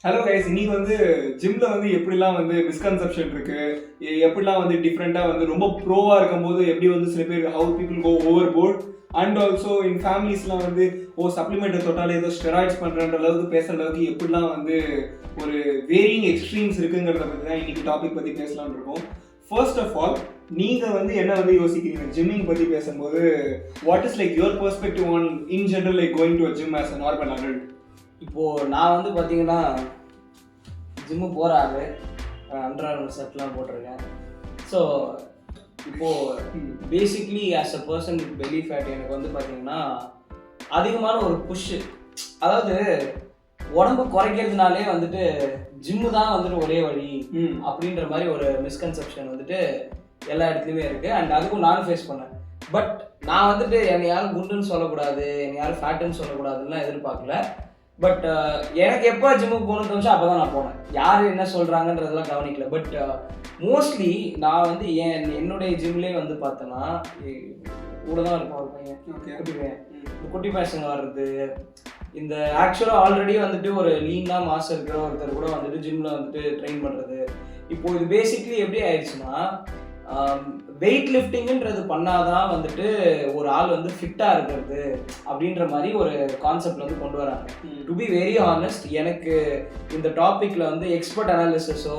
Hello guys, இன்னைக்கு வந்து ஜிம்ல வந்து எப்படிலாம் வந்து மிஸ்கன்செப்ஷன் இருக்கு, எப்படிலாம் வந்து டிஃப்ரெண்டா வந்து ரொம்ப ப்ரோவா இருக்கும்போது எப்படி வந்து சில பேர் how people go overboard and also in ஃபேமிலிஸ்லாம் வந்து சப்ளிமெண்ட்டை தொட்டாலே ஏதோ ஸ்டெராய்ட்ஸ் பண்ணுறன்ற அளவுக்கு பேசுகிற அளவுக்கு எப்படிலாம் வந்து ஒரு வேரியிங் எக்ஸ்ட்ரீம்ஸ் இருக்குங்கிறத பற்றி தான் இன்னைக்கு டாபிக் பற்றி பேசலாம்னு இருக்கோம். ஃபர்ஸ்ட் ஆஃப் ஆல், நீங்கள் வந்து என்ன வந்து யோசிக்கிறீங்க ஜிம்மிங் பற்றி பேசும்போது? What is like your perspective on in general like going to a gym as a normal adult? இப்போது நான் வந்து பார்த்தீங்கன்னா ஜிம்மு போகிற ஆள், அண்டர் செட்லாம் போட்டிருக்கேன். ஸோ இப்போது basically as a person with belly fat எனக்கு வந்து பார்த்தீங்கன்னா அதிகமான ஒரு புஷ்ஷு, அதாவது உடம்பு குறைக்கிறதுனாலே வந்துட்டு ஜிம்மு தான் வந்துட்டு ஒரே வழி அப்படின்ற மாதிரி ஒரு மிஸ்கன்செப்ஷன் வந்துட்டு எல்லா இடத்துலையுமே இருக்குது. அண்ட் அதுக்கும் நானும் ஃபேஸ் பண்ணேன். பட் நான் வந்துட்டு என்னை யாரும் குண்டுன்னு சொல்லக்கூடாது, என்னை யாரும் ஃபேட்டுன்னு சொல்லக்கூடாதுன்னு எதிர்பார்க்கல. பட் எனக்கு எப்போ ஜிம்முக்கு போகணும்னு தோணுச்சோ அப்போ தான் நான் போனேன். யார் என்ன சொல்கிறாங்கன்றதெல்லாம் கவனிக்கல. பட் மோஸ்ட்லி நான் வந்து என்னுடைய ஜிம்லேயே வந்து பார்த்தேன்னா கூட தான் இருப்போம் ஒரு பையன், குட்டி பையன். இந்த குட்டி பசங்க வர்றது, இந்த ஆக்சுவலாக ஆல்ரெடி வந்துட்டு ஒரு லீனாக மாசம் இருக்கிற ஒருத்தர் கூட வந்துட்டு ஜிம்மில் வந்துட்டு ட்ரெயின் பண்ணுறது. இப்போது இது பேசிக்லி எப்படி ஆயிடுச்சுன்னா, வெயிட் லிஃப்டிங்குன்றது பண்ணாதான் வந்துட்டு ஒரு ஆள் வந்து ஃபிட்டாக இருக்கிறது அப்படின்ற மாதிரி ஒரு கான்செப்ட் வந்து கொண்டு வராங்க. டு பி வெரி ஆனஸ்ட், எனக்கு இந்த டாப்பிக்கில் வந்து எக்ஸ்பர்ட் அனாலிசிஸோ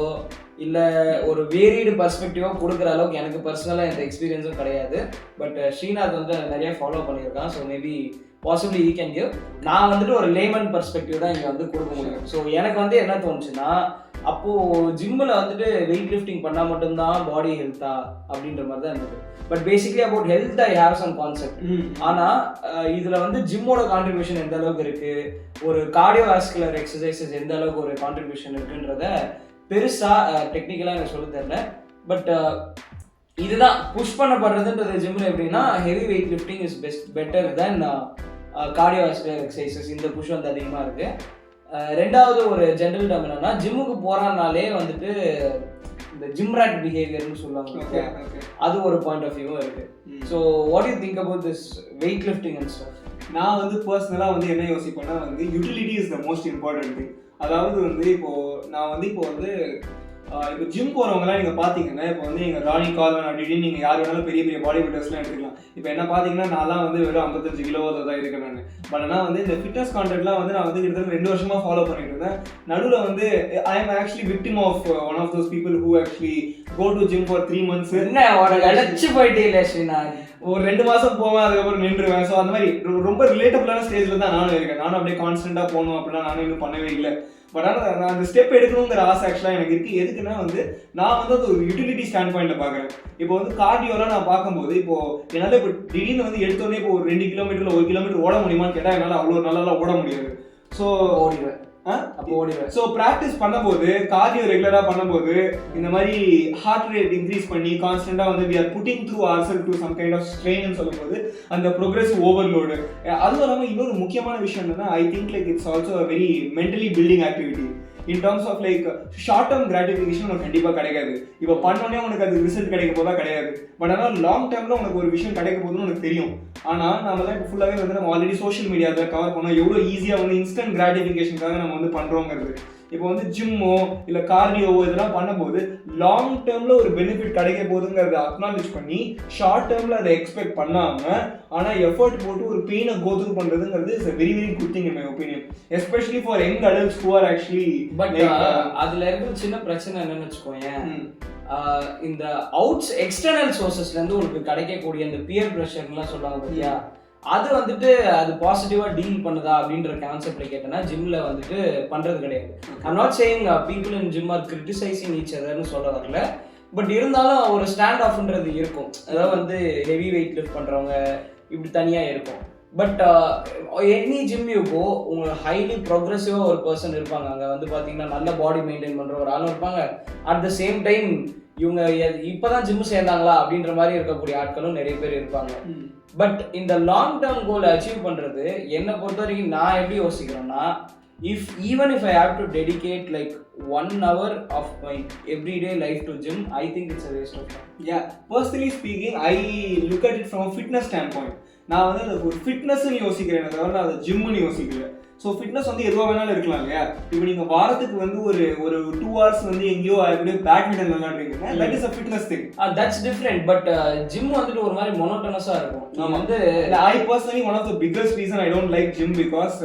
இல்லை ஒரு வேரியடு பர்ஸ்பெக்டிவோ கொடுக்குற அளவுக்கு எனக்கு பர்சனலாக எந்த எக்ஸ்பீரியன்ஸும் கிடையாது. பட் ஸ்ரீநாத் வந்து நிறைய ஃபாலோ பண்ணியிருக்கான். So maybe possibly E can give. நான் வந்துட்டு ஒரு லேமன் பர்ஸ்பெக்டிவ் தான் இங்கே வந்து கொடுக்க முடியும். ஸோ எனக்கு வந்து என்ன தோணுச்சுன்னா, அப்போது ஜிம்மில் வந்துட்டு வெயிட் லிஃப்டிங் பண்ணால் மட்டும்தான் பாடி ஹெல்த்தா அப்படின்ற மாதிரி தான் இருந்தது. But basically about health I have some concept. ஆனால் இதில் வந்து ஜிம்மோட கான்ட்ரிபியூஷன் எந்த அளவுக்கு இருக்குது, ஒரு கார்டியோவாஸ்குலர் எக்ஸசைசஸ் எந்த அளவுக்கு ஒரு கான்ட்ரிபியூஷன் இருக்குன்றத பெருசாக டெக்னிக்கலாக எனக்கு சொல்ல தெரியல. பட் இதுதான் புஷ் பண்ணப்படுறதுன்றது ஜிம்மில் எப்படின்னா, heavy weight lifting is better then cardiovascular exercises. இந்த புஷ் வந்து அதிகமாக இருக்குது. ரெண்டாவது ஒரு ஜென்ரல் டேர்ம் என்னன்னா, ஜிம்முக்கு போறானாலே வந்துட்டு இந்த ஜிம் ராட் பிஹேவியர்னு சொல்லுவாங்க. அது ஒரு பாயிண்ட் ஆஃப் வியூவும் இருக்கு. So what you think about this weight lifting and stuff? நான் வந்து பர்சனலாக வந்து என்ன யோசிப்பேன்னா வந்து utility is the most important thing. அதாவது வந்து இப்போ ஜிம் போகிறவங்கலாம் நீங்கள் பார்த்தீங்கன்னா, இப்போ வந்து நீங்கள் ராணி கால்வன் அப்படின்னு நீங்கள் யார் வேணாலும் பெரிய பெரிய பாடி பில்டர்ஸ்லாம் எடுத்துக்கலாம். இப்போ என்ன பார்த்தீங்கன்னா, நான்லாம் வந்து வெறும் 55 கிலோ தான் இருக்கேன் நான். பட் ஆனால் வந்து இந்த ஃபிட்னஸ் கான்டென்ட்லாம் வந்து நான் வந்து கிட்டத்தட்ட 2 வருஷமாக ஃபாலோ பண்ணிட்டு இருந்தேன். நடுவில் வந்து I am actually victim of one of those people who actually go to gym for 3 months. என்ன அழைச்சி போயிட்டே இல்லை ஸ்ரீநாத், ஒரு 2 மாதம் போவேன், அதுக்கப்புறம் நின்றுவேன். ஸோ அந்த மாதிரி ரொம்ப ரிலேட்டபிளான ஸ்டேஜில் தான் நானும் இருக்கேன். நானும் அப்படியே கான்ஸ்டன்ட்டாக போகணும் அப்படிலாம் நானும் இன்னும் பண்ணவே இல்லை. பட் ஆனால் நான் அந்த ஸ்டெப் எடுக்கணுங்கிற ஆசை ஆக்சுவலாக எனக்கு இருக்குது. எதுக்குன்னா வந்து நான் வந்து அது ஒரு யூட்டிலிட்டி ஸ்டாண்ட் பாயிண்ட்டில் பார்க்குறேன். இப்போ வந்து கார்டியோலாம் நான் பார்க்கும்போது, இப்போது என்னால் இப்போ திடீர்னு வந்து எடுத்தோடனே இப்போ ஒரு 2 கிலோமீட்டர் 1 கிலோமீட்டர் ஓட முடியுமான்னு கேட்டால் என்னால் அவ்வளோ நல்லாலாம் ஓட முடியாது. ஸோ ஓடிடுவேன். ஸோ ப்ராக்டிஸ் பண்ணும்போது, கார்டியோ ரெகுலராக பண்ணும்போது இந்த மாதிரி ஹார்ட் ரேட் இன்க்ரீஸ் பண்ணி கான்ஸ்டன்ட்டாக வந்து we are putting through ourself to some kind of ஸ்ட்ரெயின்னு சொல்லும்போது அந்த ப்ரோக்ரெசிவ் ஓவர்லோடு. அதுவும் இல்லாமல் இன்னொரு முக்கியமான விஷயம் என்னன்னா, I think like it's also a very mentally building activity. In terms of like short term gratification உனக்கு கண்டிப்பாக கிடைக்காது. இப்போ பண்ணோடனே உனக்கு அது ரிசல்ட் கிடைக்க போதா கிடையாது. பட் ஆனால் லாங் டேர்மில் உனக்கு ஒரு விஷயம் கிடைக்க போதுன்னு உனக்கு தெரியும். ஆனால் நம்ம தான் இப்போ ஃபுல்லாகவே வந்து நம்ம ஆல்ரெடி சோஷியல் மீடியாவில் கவர் பண்ணோம் எவ்வளோ ஈஸியாக வந்து இன்ஸ்டன்ட் கிராட்டிஃபிகேஷனுக்காக நம்ம வந்து பண்ணுறோங்கிறது. இப்போ வந்து ஜிம்மோ இல்லை கார்டியோவோ இதெல்லாம் பண்ணும்போது லாங் டேர்மில் ஒரு பெனிஃபிட் கிடைக்க போகுதுங்கிறத அக்னாலேஜ் பண்ணி ஷார்ட் டேர்மில் அதை எக்ஸ்பெக்ட் பண்ணாமல் ஆனால் எஃபர்ட் போட்டு ஒரு பெயினை கோத்ரூ பண்ணுறதுங்கிறது is a very very good thing in my opinion, especially for young adults who are actually. But அதில் இருக்கிற சின்ன பிரச்சனை என்னன்னு வச்சுக்கோங்க, இந்த அவுட்ஸ் எக்ஸ்டர்னல் சோர்சஸ்லேருந்து உங்களுக்கு கிடைக்கக்கூடிய இந்த பியர் ப்ரெஷர்லாம் சொல்லுவாங்க பார்த்தியா, அது வந்துட்டு அது பாசிட்டிவாக டீல் பண்ணுதா அப்படின்ற கான்செப்டில் கேட்டேன்னா ஜிம்மில் வந்துட்டு பண்ணுறது கிடையாது. I'm not saying people in gym are criticising each அதர்னு சொல்ல வரல. பட் இருந்தாலும் ஒரு ஸ்டாண்ட் ஆஃப்ன்றது இருக்கும். அதாவது வந்து ஹெவி வெயிட் லிஃப்ட் பண்ணுறவங்க இப்படி தனியாக இருக்கும். பட் எனி ஜிம் இப்போ உங்களுக்கு ஹைலி ப்ரோக்ரெசிவாக ஒரு பர்சன் இருப்பாங்க. அங்கே வந்து பார்த்தீங்கன்னா நல்ல பாடி மெயின்டைன் பண்ணுற ஒரு ஆளும் இருப்பாங்க. அட் த சேம் டைம் இவங்க இப்போ தான் ஜிம் சேர்ந்தாங்களா அப்படின்ற மாதிரி இருக்கக்கூடிய ஆட்களும் நிறைய பேர் இருப்பாங்க. பட் இந்த லாங் டேர்ம் கோலை அச்சீவ் பண்ணுறது என்னை பொறுத்த வரைக்கும் நான் எப்படி யோசிக்கிறேன்னா, even if I have to dedicate like 1 hour of my everyday life to gym, I think it's a waste of time. Yeah, personally speaking, I look at it from a fitness standpoint. நான் வந்து அது ஒரு ஃபிட்னஸ்ன்னு யோசிக்கிறேன், தவிர நான் அதை ஜிம்முன்னு யோசிக்கிறேன். So fitness வந்து எதுவாக வேணாலும் இருக்கலாம் இல்லையா? இப்போ நீங்கள் வாரத்துக்கு வந்து ஒரு 2 hours வந்து எங்கேயோ அப்படியே பேட்மிண்டன் விளையாடுறீங்கன்னா that is a fitness thing. That's different. But gym வந்துட்டு ஒரு மாதிரி மோனோட்டனஸாக இருக்கும். நம்ம வந்து I personally one of the biggest reason I don't like gym because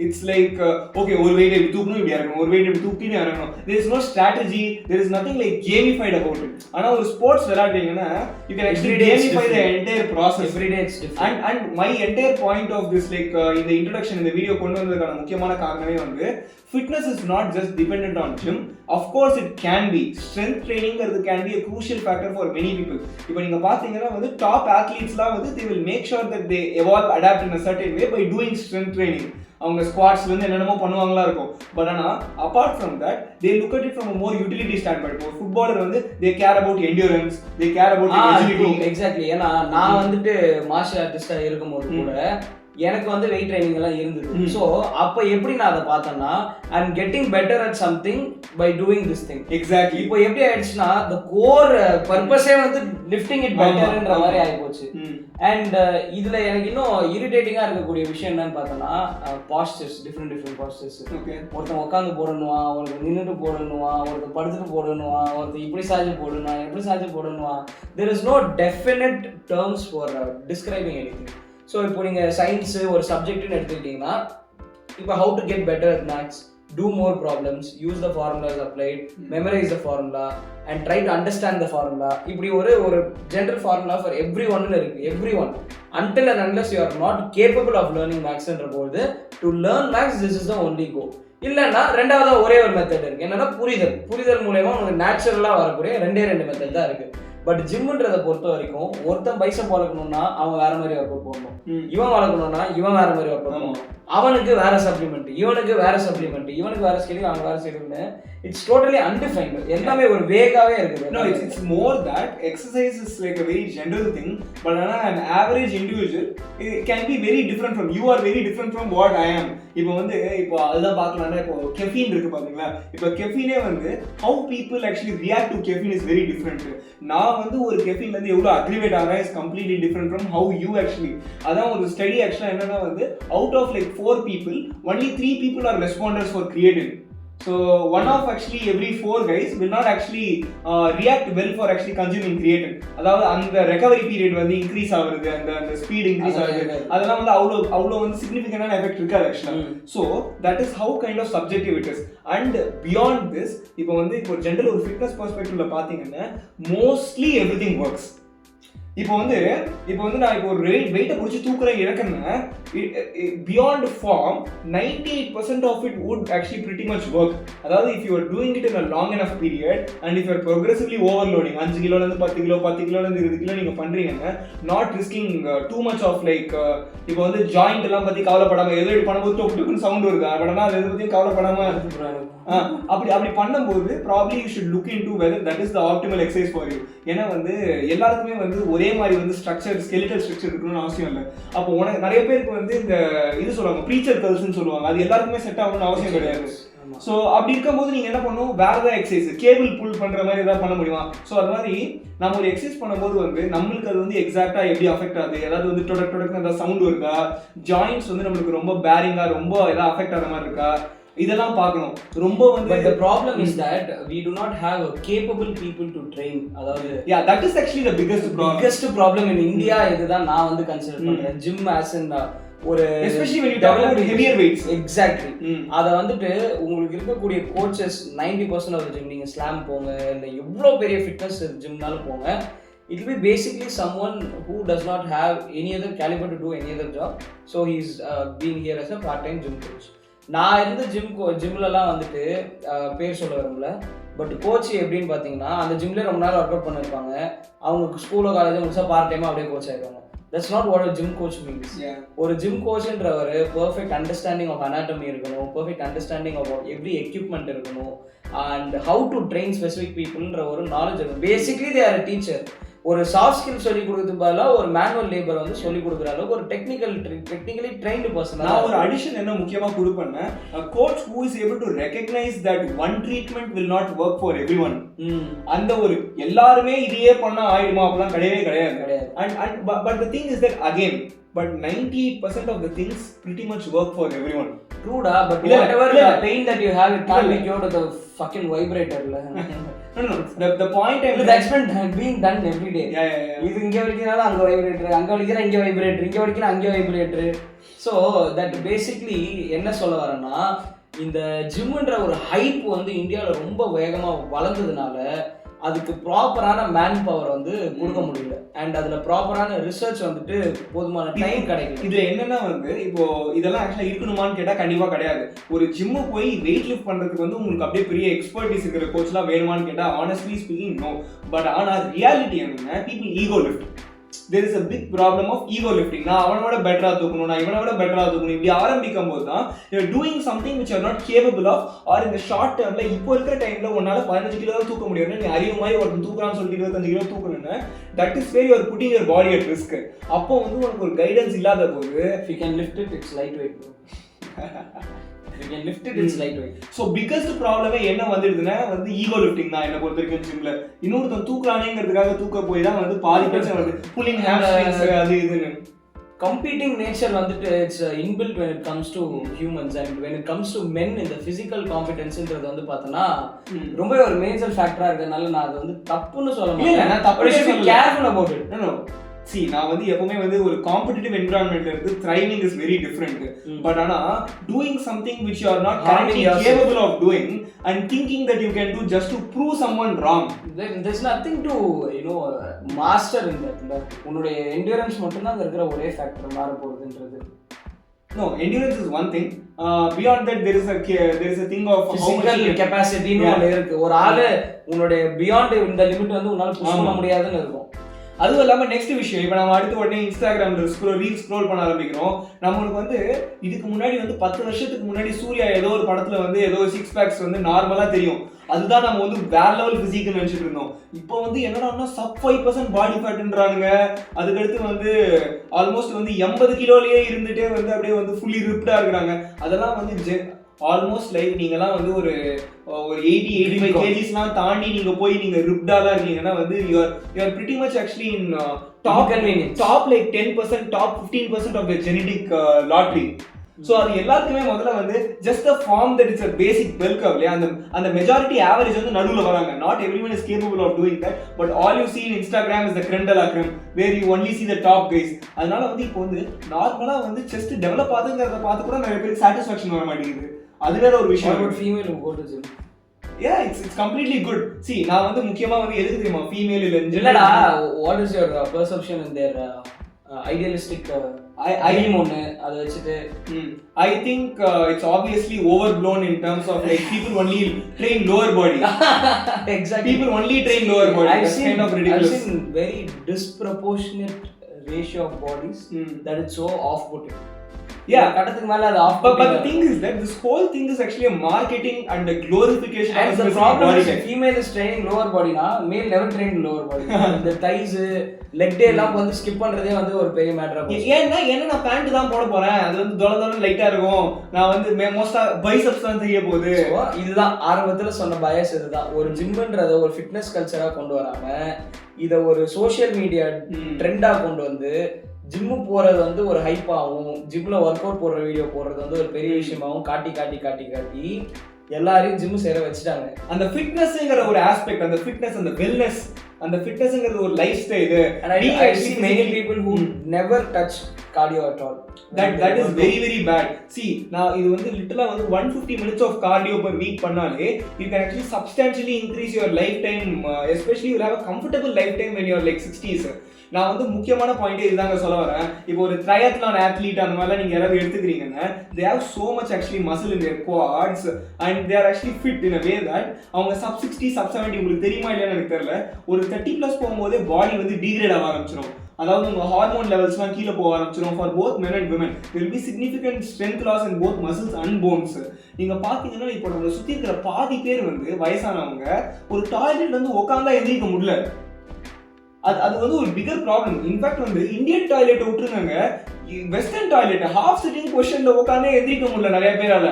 it's like okay ஒரு வெயிட் எப்படி தூக்கணும் இப்படி இறங்கணும், ஒரு வெயிட் எப்படி தூக்கினு இறங்கணும். There is no strategy, there is nothing like gamified about it. ஆனால் ஒரு ஸ்போர்ட்ஸ் விளையாடுறீங்கன்னா you can actually gamify the entire process. Every day it's different. And my entire point of this like இந்த introduction இந்த video கொண்டு வந்ததுக்கான முக்கியமான காரணமே வந்து fitness is not just dependent on gym. Of course it can be. Strength training can be a crucial factor for many people. இப்போ நீங்க பாத்தீங்கன்னா வந்து டாப் athletesலாம் வந்து they will make sure that they evolve, adapt in a certain way by doing strength training. அவங்க ஸ்குவாட்ஸ்ல இருந்து என்னென்னமோ பண்ணுவாங்களா இருக்கும். பட் ஆனா apart from that they look at it from a more utility standpoint. ஒரு ஃபுட்பாலர் வந்து they care about endurance, they care about agility. Exactly. ஏன்னா நான் வந்துட்டு மார்ஷியல் ஆர்டிஸ்டா இருக்கும்போது கூட எனக்கு வந்து வெயிட் ட்ரைனிங் எல்லாம் இருந்தது. ஸோ அப்போ எப்படி நான் அதை பார்த்தேன்னா I am getting better at something by doing this thing. Exactly. இப்போ எப்படி ஆயிடுச்சுன்னா த கோர் பர்பஸே வந்து லிஃப்டிங் இட் பெட்டர்ன்ற மாதிரி ஆகிப்போச்சு. அண்ட் இதுல எனக்கு இன்னும் இரிட்டேட்டிங்கா இருக்கக்கூடிய விஷயம் என்னன்னு பார்த்தோன்னா பாஸ்டர்ஸ், டிஃப்ரெண்ட் பாஸ்டர்ஸ். ஒருத்தன் உட்காந்து போடணுவான், ஒருத்தர் நின்றுட்டு போடணுவான், ஒருத்தர் படுத்துட்டு போடணுவான், ஒருத்தர் இப்படி சாய்ச்சி போடணும், எப்படி சாய்ச்சி போடணுவான். There is no definite terms for describing anything. So இப்போ நீங்கள் சயின்ஸு ஒரு சப்ஜெக்ட்னு எடுத்துக்கிட்டிங்கன்னா இப்போ how to get better at maths, do more problems, use the formulas applied, memorize the formula and try to understand the formula. இப்படி ஒரு general formula for everyone இருக்கு. everyone until and unless you are not capable of learning maths ன்ற போது to learn maths this is the only go. இல்லைன்னா ரெண்டாவது ஒரே ஒரு method இருக்கு. என்னன்னா புரிதல் மூலமா உங்களுக்கு நேச்சுரலாக வரக்கூடிய ரெண்டு மெத்தட் தான் இருக்கு. பட் ஜிம்ன்றதை பொறுத்த வரைக்கும் ஒருத்தன் பைசப் வளர்க்கணும்னா அவன் வேற மாதிரி ஒர்க் அவுட் போடணும், இவன் வளர்க்கணும்னா இவன் வேற மாதிரி ஒர்க் அவுட் பண்ணணும், அவனுக்கு வேற சப்ளிமெண்ட், இவனுக்கு வேற சப்ளிமெண்ட், இவனுக்கு வேற ஸ்கெடியூல், அவன் வேற ஸ்கெடியூல்னு இட்ஸ் டோட்டலி அன்டிஃபைன்டு. எல்லாமே ஒரு வேகாவே இருக்குது. No, it's more that exercise is like a very general thing, but an average individual can be very different from you, are very different from what I am. இப்போ அதுதான் பார்க்கலாம்னா இப்போ caffeine இருக்கு பாத்தீங்களா? இப்போ கெஃபீனே வந்து how people actually react to caffeine is very different. நான் வந்து ஒரு கெஃபீன்ல இருந்து எவ்வளவு அக்ரிவேட் ஆகிறேன் is completely different from how you actually. அதான் ஒரு ஸ்டடி ஆக்சுவலா என்னன்னா வந்து out of like 4 people only 3 people are responders for creatine. So one of actually every 4 guys will not actually react well for actually consuming creatine. அதாவது அந்த recovery period வந்து increase ஆகுது, அந்த speed increase ஆகுது, அதெல்லாம் வந்து அவ்வளோ வந்து significant effect இருக்காது actually. So that is how kind of subjective it is. And beyond this இப்போ general ஒரு fitness perspectiveல பாத்தீங்கன்னா mostly everything works. இப்போ வந்து நான் இப்போ ஒரு வெயிட்டை பிடிச்சி தூக்குறேன் இறக்குன்னா beyond form 98% of it would actually pretty much work. அதாவது if you are doing it in a long enough period and if you are progressively overloading 5 கிலோலேருந்து 10 கிலோ 10 கிலோலேருந்து 20 கிலோ நீங்கள் பண்ணுறீங்கன்னா not risking too much of like இப்போ வந்து joint எல்லாம் பற்றி கவலைப்படாமல் எதோ பண்ணும்போது டொக்குன்னு சவுண்ட் வருது, பட் ஆனால் அதை பற்றியும் கவலைப்படாமல் அப்படி பண்ணும்போது probably you should look in to whether that is the optimal exercise for you. ஏன்னா வந்து எல்லாருக்குமே வந்து ஒரே மாதிரி வந்து ஸ்ட்ரக்சர் ஸ்கெலிட்டல் ஸ்ட்ரக்சர் இருக்கணும்னு அவசியம் இல்லை. அப்போ உனக்கு நிறைய பேருக்கு வந்து இந்த இது சொல்லுவாங்க ப்ரீச்சர் கர்ல்ஸ்ன்னு சொல்லுவாங்க, அது எல்லாருக்குமே செட் ஆகணும்னு அவசியம் கிடையாது. ஸோ அப்படி இருக்கும்போது நீங்கள் என்ன பண்ணணும், வேற ஏதாவது எக்ஸசைஸ் கேபிள் புல் பண்ணுற மாதிரி ஏதாவது பண்ண முடியுமா? ஸோ அது மாதிரி நம்ம ஒரு எக்ஸசைஸ் பண்ணும்போது வந்து நம்மளுக்கு அது வந்து எக்ஸாக்டாக எப்படி அஃபெக்ட் ஆகுது, ஏதாவது வந்து டொடக்னு ஏதாவது சவுண்ட் வருதா, ஜாயின்ட்ஸ் வந்து நம்மளுக்கு ரொம்ப பேரிங்காக ரொம்ப ஏதாவது அஃபெக்ட் ஆகிற மாதிரி இருக்கா, இதெல்லாம் பார்க்கணும். ரொம்ப வந்து but the problem is that we do not have capable people to train. அதாவது that is actually the biggest problem in India. இதுதான் நான் வந்து கன்சிடர் பண்றேன் gym as in ஒரு especially when you talk about heavier weights. Exactly. அத வந்துட்டு உங்களுக்கு இருக்கக்கூடிய கோச்சஸ் 90% ஆஃப் ஜிம், நீங்க ஸ்லாம் போங்க இல்ல எவ்வளோ பெரிய ஃபிட்னஸ் ஜிம்னாலும் போங்க, it will be basically someone who does not have any other caliber to do any other job, so he is being here as a part time gym coach. நான் இருந்த ஜிம்லலாம் வந்துட்டு பேர் சொல்ல வரும்ல, பட் கோச் எப்படின்னு பார்த்தீங்கன்னா அந்த ஜிம்லேயே ரொம்ப நேரம் ஒர்க் அவுட் பண்ணியிருப்பாங்க, அவங்க ஸ்கூலோ காலேஜோ முடிச்சா பார்ட் டைமாக அப்படியே கோச் ஆகிடுவாங்க. That's not what a gym coach means. ஒரு ஜிம் கோச்ன்றவர் பர்ஃபெக்ட் அண்டர்ஸ்டாண்டிங் ஆஃப் அனாட்டமி இருக்கணும், perfect understanding of every equipment இருக்கணும், and how to train specific பீப்புள்ன்ற ஒரு நாலேஜ் இருக்கும். Basically they are a teacher. ஒரு சாஃப்ட் ஸ்கில் சொல்லி கொடுக்கறதுக்கு பதிலாக ஒரு மேனுவல் லேபர் வந்து சொல்லி கொடுக்குற அளவுக்கு ஒரு டெக்னிக்கலி ட்ரெயின்டு பர்சன். நான் ஒரு அடிஷன் என்ன முக்கியமாக கொடுப்பேன், coach who is able to recognise that one treatment will not work for every one. அந்த ஒரு எல்லாருமே இதையே பண்ணா ஆயிடுமா அப்படிலாம் கிடையவே கிடையாது. And but the thing is that again but 98% of the things pretty much work for everyone. True da, but whatever the pain that you have, it can't be cured with a fucking vibrator. No. The point the experiment being done every day. Yeah. இது இங்க வலிக்கிறனால அங்க vibrator, அங்க வலிக்கிற இங்க vibrator, இங்க வலிக்கிற அங்க vibrator. So that basically என்ன சொல்ல வரேன்னா, இந்த ஜிம்ன்ற ஒரு ஹைப் வந்து இந்தியாவில் ரொம்ப வேகமாக வளர்ந்ததுனால அதுக்கு ப்ராப்பரான மேன் பவர் வந்து கொடுக்க முடியல. அண்ட் அதில் ப்ராப்பரான ரிசர்ச் வந்துட்டு போதுமான டைம் கிடைக்கும். இதில் என்னன்னா வந்து இப்போ இதெல்லாம் ஆக்சுவலாக இருக்கணுமான்னு கேட்டால் கண்டிப்பாக கிடையாது. ஒரு ஜிம்மு போய் வெயிட் லிஃப்ட் பண்ணுறதுக்கு வந்து உங்களுக்கு அப்படியே பெரிய எக்ஸ்பர்டீஸ் இருக்கிற கோச்லாம் வேணுமான்னு கேட்டால் ஆனஸ்ட்லி ஸ்பீக்கிங் நோ. பட் ஆனால் ரியாலிட்டி என்னன்னா people ego lift. there is a big problem of ego lifting. நான் அவனோட பெட்டரா தூக்கணும், நான் இவனோட பெட்டரா தூக்கணும், இப்படி ஆரம்பிக்கும் போது தான் you're doing something which you are not capable of, or in the short term இப்போ இருக்கிற டைம்ல உன்னால 15 கிலோ தான் தூக்க முடியும், நீ அறிவு மாதிரி ஒருத்தன் தூக்குறான்னு சொல்லிட்டு 25 kilo தூக்கணும்னா that is where you are putting your body at risk. அப்போ வந்து உனக்கு ஒரு கைடன்ஸ் இல்லாத போது if you can lift it, it's lightweight bro. You can lift it, it's lightweight. So biggest problem என்ன வந்துடுதுன்னா வந்து ஈகோ லிஃப்டிங் தான் என்ன பொறுத்த வரைக்கும் ஜிம்ல. இன்னொருத்தன் தூக்குறானேங்கிறதுக்காக தூக்க போய் தான் வந்து பாதி பிரச்சனை வருது. புல்லிங் ஹேம்ஸ்ட்ரிங்ஸ் அது இதுன்னு. Competing nature வந்துட்டு it's inbuilt when it comes to humans, and when it comes to men in the physical competenceன்றது வந்து பார்த்தனா ரொம்ப ஒரு மேஜர் ஃபேக்டரா இருக்கறனால நான் அது வந்து தப்புன்னு சொல்ல மாட்டேன். நான் தப்புன்னு சொல்ல careful about it. No. See, நான் வந்து எப்பவுமே வந்து ஒரு காம்படிட்டிவ் என்விரான்மெண்ட்ல இருந்து thriving is very different. But ஆனா doing something which you are not currently capable of doing and thinking that you can do just to prove someone wrong. There's nothing to master in that. உன்னுடைய endurance மட்டும் தான் இருக்கிற ஒரே factor மாற போறதுன்றது. No, endurance is one thing. Beyond that there is a thing of physical capacity னு ஒன்னு இருக்கு. ஒரு ஆளு உன்னுடைய beyond இந்த லிமிட் வந்து உன்னால புஷ் பண்ண முடியாதுன்னு இருக்கும். அதுவும் இல்லாமல் நெக்ஸ்ட் விஷயம், இப்போ நம்ம அடுத்த உடனே இன்ஸ்டாகிராமில் ரீல்ஸ் ஸ்க்ரோல் பண்ண ஆரம்பிக்கிறோம். நம்மளுக்கு வந்து இதுக்கு முன்னாடி வந்து 10 வருஷத்துக்கு முன்னாடி சூர்யா ஏதோ ஒரு படத்தில் வந்து ஏதோ 6 பேக்ஸ் வந்து நார்மலாக தெரியும். அதுதான் நம்ம வந்து வேற லெவல் ஃபிசிக்னு நினச்சிட்டு இருந்தோம். இப்போ வந்து என்னன்னா sub 5% பாடி ஃபேட்ன்றானுங்க. அதுக்கடுத்து வந்து ஆல்மோஸ்ட் வந்து 80 கிலோலேயே இருந்துகிட்டே வந்து அப்படியே வந்து ஃபுல்லி ரிப்டாக இருக்கிறாங்க. அதெல்லாம் வந்து ஆல்மோஸ்ட் லைக் நீங்களாம் வந்து ஒரு 80-85 kgsலாம் தாண்டி நீங்க போய் நீங்க ரிப்டாலா இருக்கீங்கன்னா வந்து you are pretty much actually in top like 10%, top 15% of the genetic lottery. So அது எல்லாத்துக்குமே முதல்ல வந்து just the form that is a basic bell curve. அந்த majority average வந்து நடுவுல வராங்க. Not everyone is capable of doing that, but all you see in Instagram is the creme de la creme where you only see the top guys. அதனால வந்து இப்போ வந்து நார்மலா வந்து chest develop ஆகுதுங்கறத பார்த்து கூட நிறைய பேருக்கு satisfaction வர மாட்டேங்குது. அது வேற ஒரு விஷயம். About female who go to gym. Yeah, it's completely good. See, நான் வந்து முக்கியமா வந்து எதுக்கு தெரியுமா ஃபீமேல் இல்லடா, what is your perception in their idealistic dream ஒன்னு அத வச்சிட்டு I think it's obviously overblown in terms of like people only train lower body. Exactly. People only train lower body. That's kind of ridiculous. I've seen very disproportionate ratio of bodies that is so off-putting. Yeah, கடத்துக்கு மேல அது of. But the thing is that this whole thing is actually a marketing and a glorification of the problem is female is training lower body na male never trained lower body. The thighs leg day எல்லாம் வந்து skip பண்றதே வந்து ஒரு பெரிய மேட்டரா போச்சு. ஏன்னா நான் pant தான் போட போறேன், அது வந்து தொல லைட்டா இருக்கும், நான் வந்து மோஸ்டா பைசெப்ஸ் தான் தெரிய போகுது. இதுதான் ஆரம்பத்துல சொன்ன பயஸ். இதுதான் ஒரு ஜிம்ன்றத ஒரு ஃபிட்னஸ் கல்ச்சரா கொண்டு வராம இத ஒரு சோஷியல் மீடியா ட்ரெண்டா கொண்டு வந்து ஜிம்மு போறது வந்து ஒரு ஹைப் ஆகும், ஜிம்ல ஒர்க் அவுட் போடுற வீடியோ போடுறது வந்து ஒரு பெரிய விஷயமாகவும் காட்டி எல்லாரையும் ஜிம் சேர வச்சுட்டாங்க. அந்த ஃபிட்னஸ்ங்கிற ஒரு ஆஸ்பெக்ட், அந்த ஃபிட்னஸ், அந்த வெல்னஸ், அந்த ஃபிட்னஸ்ங்கிறது ஒரு life style. I see many people who never touch cardio at all. That is very bad. See, நான் இது வந்து லிட்டரலா வந்து 150 minutes of cardio per week பண்ணாலே you can actually substantially increase your lifetime, especially you will have a comfortable lifetime when you are like 60s. நான் வந்து முக்கியமான பாயிண்டே இதுதாங்க சொல்ல வரேன். இப்போ ஒரு ட்ரையத்லான் ஆத்லீட் அந்த மாதிரிலாம் நீங்கள் யாராவது எடுத்துக்கிறீங்கன்னா they have so much actually muscle in their quads and they are actually fit in a way that அவங்க sub 60 sub 70 உங்களுக்கு தெரியுமா இல்லையான்னு எனக்கு தெரியல, ஒரு 30+ போகும்போதே பாடி வந்து டீக்ரேட் ஆக ஆரம்பிச்சிடும். அதாவது உங்கள் ஹார்மோன் லெவல்ஸ்லாம் கீழே போக ஆரம்பிச்சிடும். For both men and women there will be significant strength loss in both muscles and bones. நீங்கள் பார்த்தீங்கன்னா இப்போ நம்மளை சுற்றி இருக்கிற பாதி பேர் வந்து வயசானவங்க ஒரு டாய்லெட் வந்து உட்காந்தா எந்திரிக்க முடியல. அது வந்து ஒரு பிகர் ப்ராப்ளம். இன்ஃபேக்ட் வந்து இந்தியன் டாய்லெட்டை விட்டுருங்க, வெஸ்டர்ன் டாய்லெட் ஹாஃப் சிட்டிங் பொசிஷன்ல உட்காந்தே எந்திரிக்க முடியல நிறைய பேரால.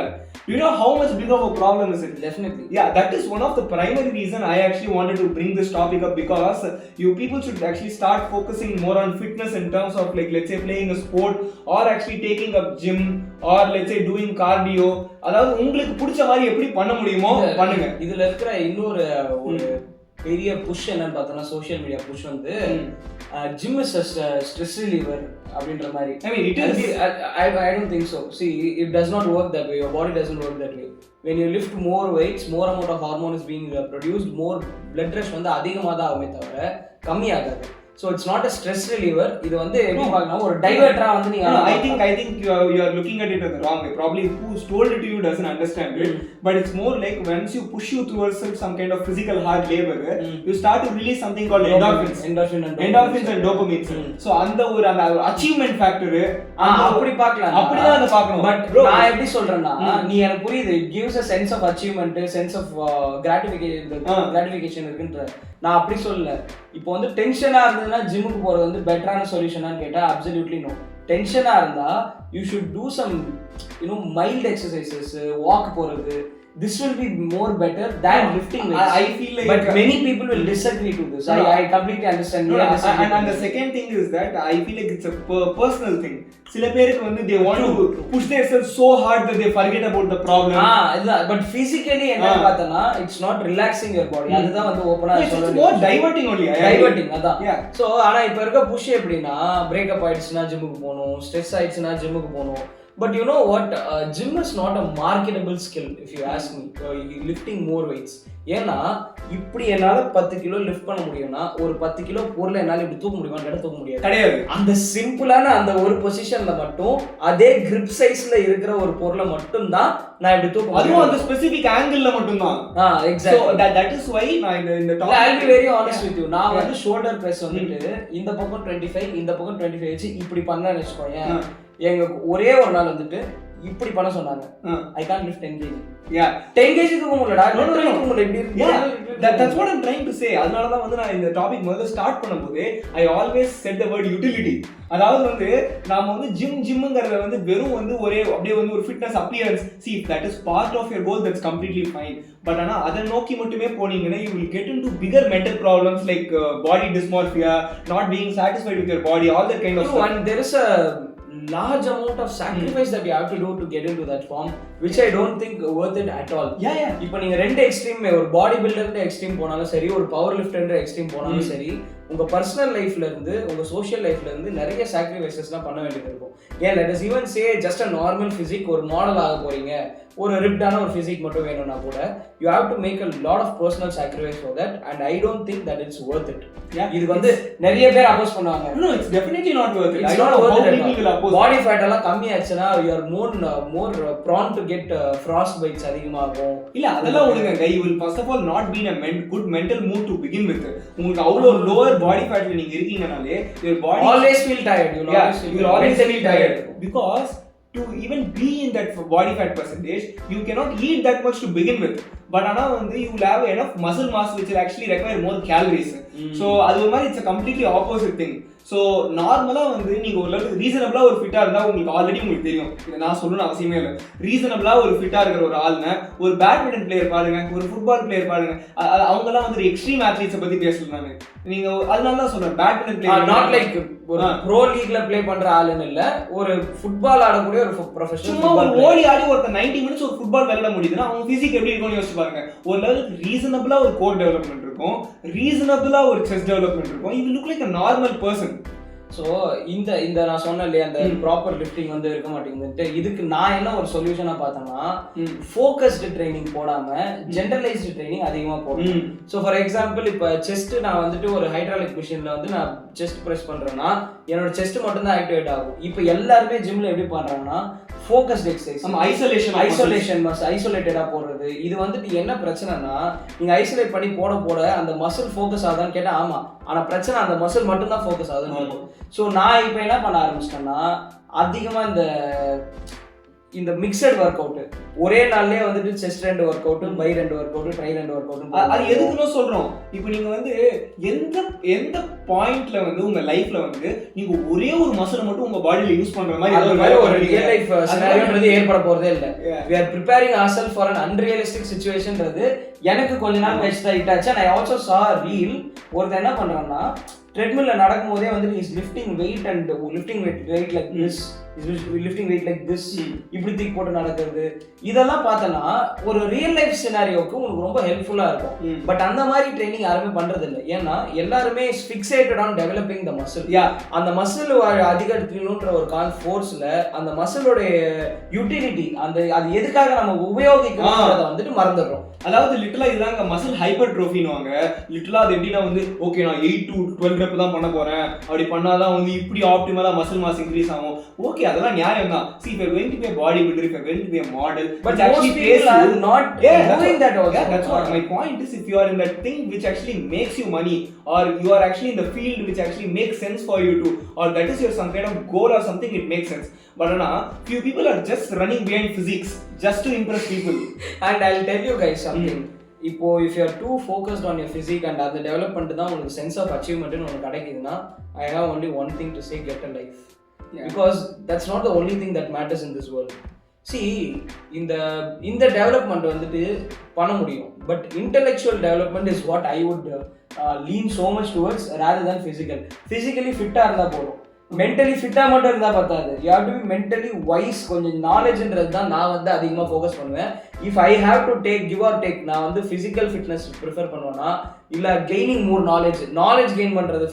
You know how much big of a problem is it? Definitely. Yeah, that is one of the primary reason I actually wanted to bring this topic up, because you people should actually start focusing more on fitness in terms of like, let's say, playing a sport or actually taking up gym or let's say doing cardio. அதாவது உங்களுக்கு பிடிச்ச மாதிரி எப்படி பண்ண முடியுமோ பண்ணுங்க. இதுல இருக்கிற இன்னொரு ஒரு பெரிய புஷ் என்னன்னு பார்த்தோம்னா சோஷியல் மீடியா புஷ் வந்து ஜிம் இஸ் ஸ்ட்ரெஸ் ரிலீவர் அப்படின்ற மாதிரி. I mean, it is. I don't think so. See, it does not work that way. Your body doesn't work that way. When you lift more weights, more amount of hormone is being produced, more blood rush வந்து அதிகமாக தான் ஆகுமே தவிர கம்மியாகாது. So it's not a stress reliever. இது வந்து எப்படி பார்க்கணும், ஒரு டைவர்ட்டரா வந்து நீங்க I think you are looking at it in the wrong way. Probably who told it to you doesn't understand it. But it's more like once you push you towards some kind of physical hard labor, you start to release something called endorphins and dopamine. So அந்த ஒரு achievement factor அப்படி பார்க்கலாம், அப்படிதான் அதை பார்க்கணும். But நான் எப்படி சொல்றேன்னா, நீ எனக்கு புரியுது, it gives a sense of achievement, sense of gratification இருக்குன்ற. நான் அப்படி சொல்லல. இப்போ வந்து டென்ஷனா இருந்ததுன்னா ஜிம்முக்கு போறது வந்து பெட்டரான சொல்யூஷனான்னு கேட்டா அப்சல்யூட்லி நோ. டென்ஷனா இருந்தா you should do some mild exercises, walk போறது. This will be more better than lifting weights. I feel like, but many people will disagree to this. I completely understand. And the second thing is that I feel like it's a personal thing. சில பேருக்கு வந்து they want to push themselves so hard that they forget about the problem. But physically என்ன பார்த்தனா, it's not relaxing your body. அதுதான் வந்து ஓபனா சொல்றேன். It's more diverting only. Diverting அதான். So ஆனா இப்ப இருக்க புஷ் எப்படினா, பிரேக்கப் ஆயிடுச்சுனா ஜிம்முக்கு போணும், ஸ்ட்ரெஸ் ஆயிடுச்சுனா ஜிம்முக்கு போணும். But you know what, gym is not a marketable skill if you ask me. Lifting more weights, ஏன்னா இப்படி என்னால 10 கிலோ லிஃப்ட் பண்ண முடியும்னா ஒரு 10 கிலோ பொருளை என்னால இப்படி தூக்க முடியுமா? தூக்க முடியாது, கிடையாது. அந்த சிம்பிளான அந்த ஒரு பொசிஷன்ல மட்டும் அதே கிரிப் சைஸ்ல இருக்கிற ஒரு பொருளை மட்டும் தான் நான் இப்படி தூக்க முடியும். அதுவும் அந்த ஸ்பெசிபிக் ஆங்கிள்ல மட்டும் தான். Exactly. So that is why நான் இந்த topic I'll be very honest with you. நான் வந்து ஷோல்டர் பிரஸ் வந்துட்டு இந்த பக்கம் 25 இந்த பக்கம் 25 வச்சு இப்படி பண்ணேன்னு வெச்சுக்கோங்க. எங்க ஒரே ஒரு நாள் வந்துட்டு இப்படி பண்ண சொன்னாங்க. I can't lift 10 kg. 10 kg தூக்க முடியலடா. தூக்க முடியல. இப்படி இருக்கு. That's what I'm trying to say. அதனால தான் வந்து நான் இந்த டாபிக் முதல்ல ஸ்டார்ட் பண்ணும்போது I always said the word utility. அதாவது வந்து நாம வந்து ஜிம்ங்கறத வந்து வெறும் வந்து ஒரே அப்படியே வந்து ஒரு fitness appearance. See, if that is part of your goal, that's completely fine. But ஆனா அத நோக்கி மட்டுமே போனீங்கன்னா you will get into bigger mental problems like body dysmorphia, not being satisfied with your body, all that kind of stuff. And there is a large amount of sacrifice that you have to do to get into that form, which I don't think worth it at all. இப்போ நீங்க ரெண்டு extreme, ஒரு பாடி பில்டர்ன்ற extreme போனாலும் சரி, ஒரு power லிஃப்டர்ன்ற extreme போனாலும் சரி, உங்க பர்சனல் லைஃப்ல இருந்து உங்க சோஷியல் லைஃப்ல இருந்து நிறைய சாக்ரிஃபைசஸ்லாம் பண்ண வேண்டியது இருக்கும். ஏன் let us even say just a normal physique, ஒரு மாடல் ஆக போறீங்க, ஒரு ரிப்டான ஒரு ஃபிசிக் மட்டும் வேணும்னா கூட you have to make a lot of personal sacrifice for that, and I don't think that it's worth it. இது வந்து நிறைய பேர் அப்போஸ் பண்ணுவாங்க. No, it's definitely not worth it. It's not worth it. Body fat எல்லாம் கம்மியாச்சுனா you are more prone to get frost bites அதிகமாகும். இல்ல அதெல்லாம் ஒண்ணுங்க. You will first of all not be in a good mental mood to begin with. உங்களுக்கு அவ்வளவு lower body fatல நீங்க இருக்கீங்கனாலே your body always feel tired. You will always feel tired because to even be in that body fat percentage you cannot eat that much to begin with. But ana வந்து you will have enough muscle mass which will actually require more calories. So அது மாதிரி it's a completely opposite thing. So நார்மலாக வந்து நீங்கள் ஒரு லெவலுக்கு ரீசனபிளாக ஒரு ஃபிட்டாக இருந்தால் உங்களுக்கு ஆல்ரெடி உங்களுக்கு தெரியும், இதை நான் சொல்லணும்னு அவசியமே இல்லை. ரீசனபிளாக ஒரு ஃபிட்டாக இருக்கிற ஒரு ஆளுங்க, ஒரு பேட்மிண்டன் பிளேயர் பாருங்க, ஒரு ஃபுட்பால் பிளேயர் பாருங்க, அவங்கெல்லாம் வந்து எக்ஸ்ட்ரீம் ஆத்லீட்ஸை பற்றி பேசுறாங்க. நீங்கள் அதனால தான் சொல்கிறேன் பேட்மிண்டன் பிளேயர் நாட் லைக் ஒரு ப்ரோ லீக்ல ப்ளே பண்ற ஆளுன்னு இல்லை, ஒரு ஃபுட்பால் ஆடக்கூடிய ஒரு ப்ரொஃபஷனல் ஓடி ஆடி ஒருத்தர் 90 மினிட்ஸ் ஒரு ஃபுட்பால் விளையாட முடியுதுன்னா அவங்க ஃபிசிக் எப்படி இருக்கும்னு யோசிச்சு பாருங்க. ஒரு லெவலுக்கு ரீசனபிளாக ஒரு கோர் டெவலப்மெண்ட் இருக்கும், ரீசனபிளாக ஒரு செஸ்ட் டெவலப்மெண்ட் இருக்கும். You look like a normal person. So இந்த நான் சொன்னேன் இல்லையா, அந்த ப்ராப்பர் லிஃப்டிங் வந்து இருக்க மாட்டேங்குது. இதுக்கு நான் என்ன ஒரு சொல்யூஷனாக பார்த்தேன்னா, ஃபோக்கஸ்டு ட்ரைனிங் போடாமல் ஜென்ரலைஸ்டு ட்ரைனிங் அதிகமாக போடணும். ஸோ ஃபார் எக்ஸாம்பிள் இப்போ செஸ்ட் நான் வந்துட்டு ஒரு ஹைட்ராலிக் மிஷினில் வந்து நான் செஸ்ட் ப்ரெஸ் பண்ணுறேன்னா என்னோட செஸ்ட் மட்டும் தான் ஆக்டிவேட் ஆகும். இப்போ எல்லாருமே ஜிம்ல எப்படி பண்ணுறாங்கன்னா ஃபோக்கஸ்ட் எக்ஸசைஸ், நம்ம ஐசோலேட்டடாக போடுறது. இது வந்துட்டு என்ன பிரச்சனைனா, நீங்கள் ஐசோலேட் பண்ணி போட அந்த மசில் ஃபோக்கஸ் ஆகுதான்னு கேட்டால் ஆமாம், ஆனால் பிரச்சனை அந்த மசில் மட்டும் தான் ஃபோக்கஸ் ஆகுதுன்னு. ஸோ நான் இப்போ என்ன பண்ண ஆரம்பிச்சிட்டேன்னா, அதிகமாக இந்த இந்த மிக்சட் ஒர்க் அவுட் ஒரே நாள்லயே வந்துட்டு chest 2 work out, bi 2 work out, tri 2 work out. அது எதுக்குன்னு சொல்றோம். இப்போ நீங்க வந்து எந்த பாயிண்ட்ல வந்து உங்க லைஃப்ல வந்து நீங்க ஒரே ஒரு மசில் மட்டும் உங்க பாடியில யூஸ் பண்ற மாதிரி ஒரு ரியல் லைஃப் சினாரியோன்றது ஏற்பட போறதே இல்ல. we are preparing ourselves for an unrealistic situationன்றது எனக்கு கொஞ்ச நாள் கழிச்சு தான் ஹிட் ஆச்சு. I also saw a reel. ஒருத்தன் என்ன பண்றான்னா ட்ரெட்மில்ல நடக்கும் போதே வந்து is lifting wait and lifting wait like this, lifting wait like this, இப்படி தூக்கி போட்டு நடக்கிறது. இதெல்லாம் பார்த்தனா ஒரு ரியல் லைஃப் சினாரியோக்கு உங்களுக்கு ரொம்ப ஹெல்ப்ஃபுல்லா இருக்கும். பட் அந்த மாதிரி ட்ரைனிங் யாருமே பண்றது இல்லை. ஏன்னா எல்லாருமே fixated on developing the muscle. அந்த மசில் அதிகரிக்கணுன்ற ஒரு ஃபோர்ஸ்ல அந்த மசிலோட யூட்டிலிட்டி, அந்த அது எதுக்காக நம்ம உபயோகிக்கிறோம்ன்றத வந்துட்டு மறந்துடுறோம். அதாவது லிட்டரலா இதுதாங்க மசில் ஹைப்பர்ட்ரோஃபின்னுவாங்க. லிட்டரலா அது எப்படின்னா வந்து ஓகே நான் 8 to 12 ரெப் தான் பண்ண போறேன், அப்படி பண்ணாதான் வந்து இப்படி ஆப்டிமலா மசில் மாஸ் இன்க்ரீஸ் ஆகும். ஓகே அதெல்லாம் நியாயம் தான். See, if you're going to be a bodybuilder, if you're going to be a model, but most people are not doing that also. Yeah, that's what my point is. If you are in that thing which actually makes you money, or you are actually in the field which actually makes sense for you to, or that is your some kind of goal or something, it makes sense. But few people are just running behind physics just to impress people. And I'll tell you guys something. இப்போ if you are too focused on your physique and அந்த development தான் உங்களுக்கு sense of அச்சீவ்மெண்ட்னு ஒன்று கிடைக்குதுன்னா, I have only one thing to say: get a life. Because that's not the only thing that matters in this world. See, இந்த development வந்துட்டு பண்ண முடியும். But intellectual development is what I would lean so much towards rather than physical. Physically ஃபிட்டா இருந்தா போதும். Mentally ஃபிட்டாக மட்டும் இருந்தால் பார்த்தாது. You have to be mentally wise. கொஞ்சம் நாலேஜ்ன்றது தான் நான் வந்து அதிகமாக ஃபோக்கஸ் பண்ணுவேன். If I have to give or take, நான் வந்து ஃபிசிக்கல் ஃபிட்னஸ் ப்ரிஃபர் பண்ணுவேன்னா, இல்லை கெய்னிங் மோர் நாலேஜ் கெயின் பண்ணுறது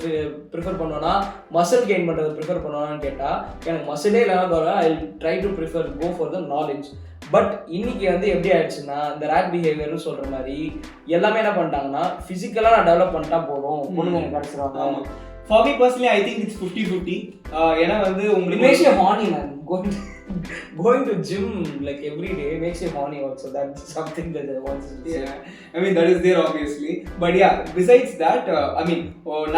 ப்ரிஃபர் பண்ணுவேன்னா, மசில் கெயின் பண்ணுறது ப்ரிஃபர் பண்ணுவேன்னு கேட்டால் எனக்கு மசிலே இல்லைனா I try to prefer go for the knowledge. But இன்னைக்கு வந்து எப்படி ஆயிடுச்சுன்னா, இந்த ரேட் பிஹேவியர்னு சொல்கிற மாதிரி எல்லாமே என்ன பண்ணிட்டாங்கன்னா, ஃபிசிக்கலாக நான் டெவலப் பண்ணிட்டா போதும், பொண்ணுங்க எனக்கு கிடச்சிருவாங்க. For me personally, I think it's 50-50. ஏன்னா வந்து உங்களுக்கு makes you horny, man. Going to gym like every day makes you horny also. That's something that I want to say. Yeah, I mean that is there obviously. But yeah, besides that, I mean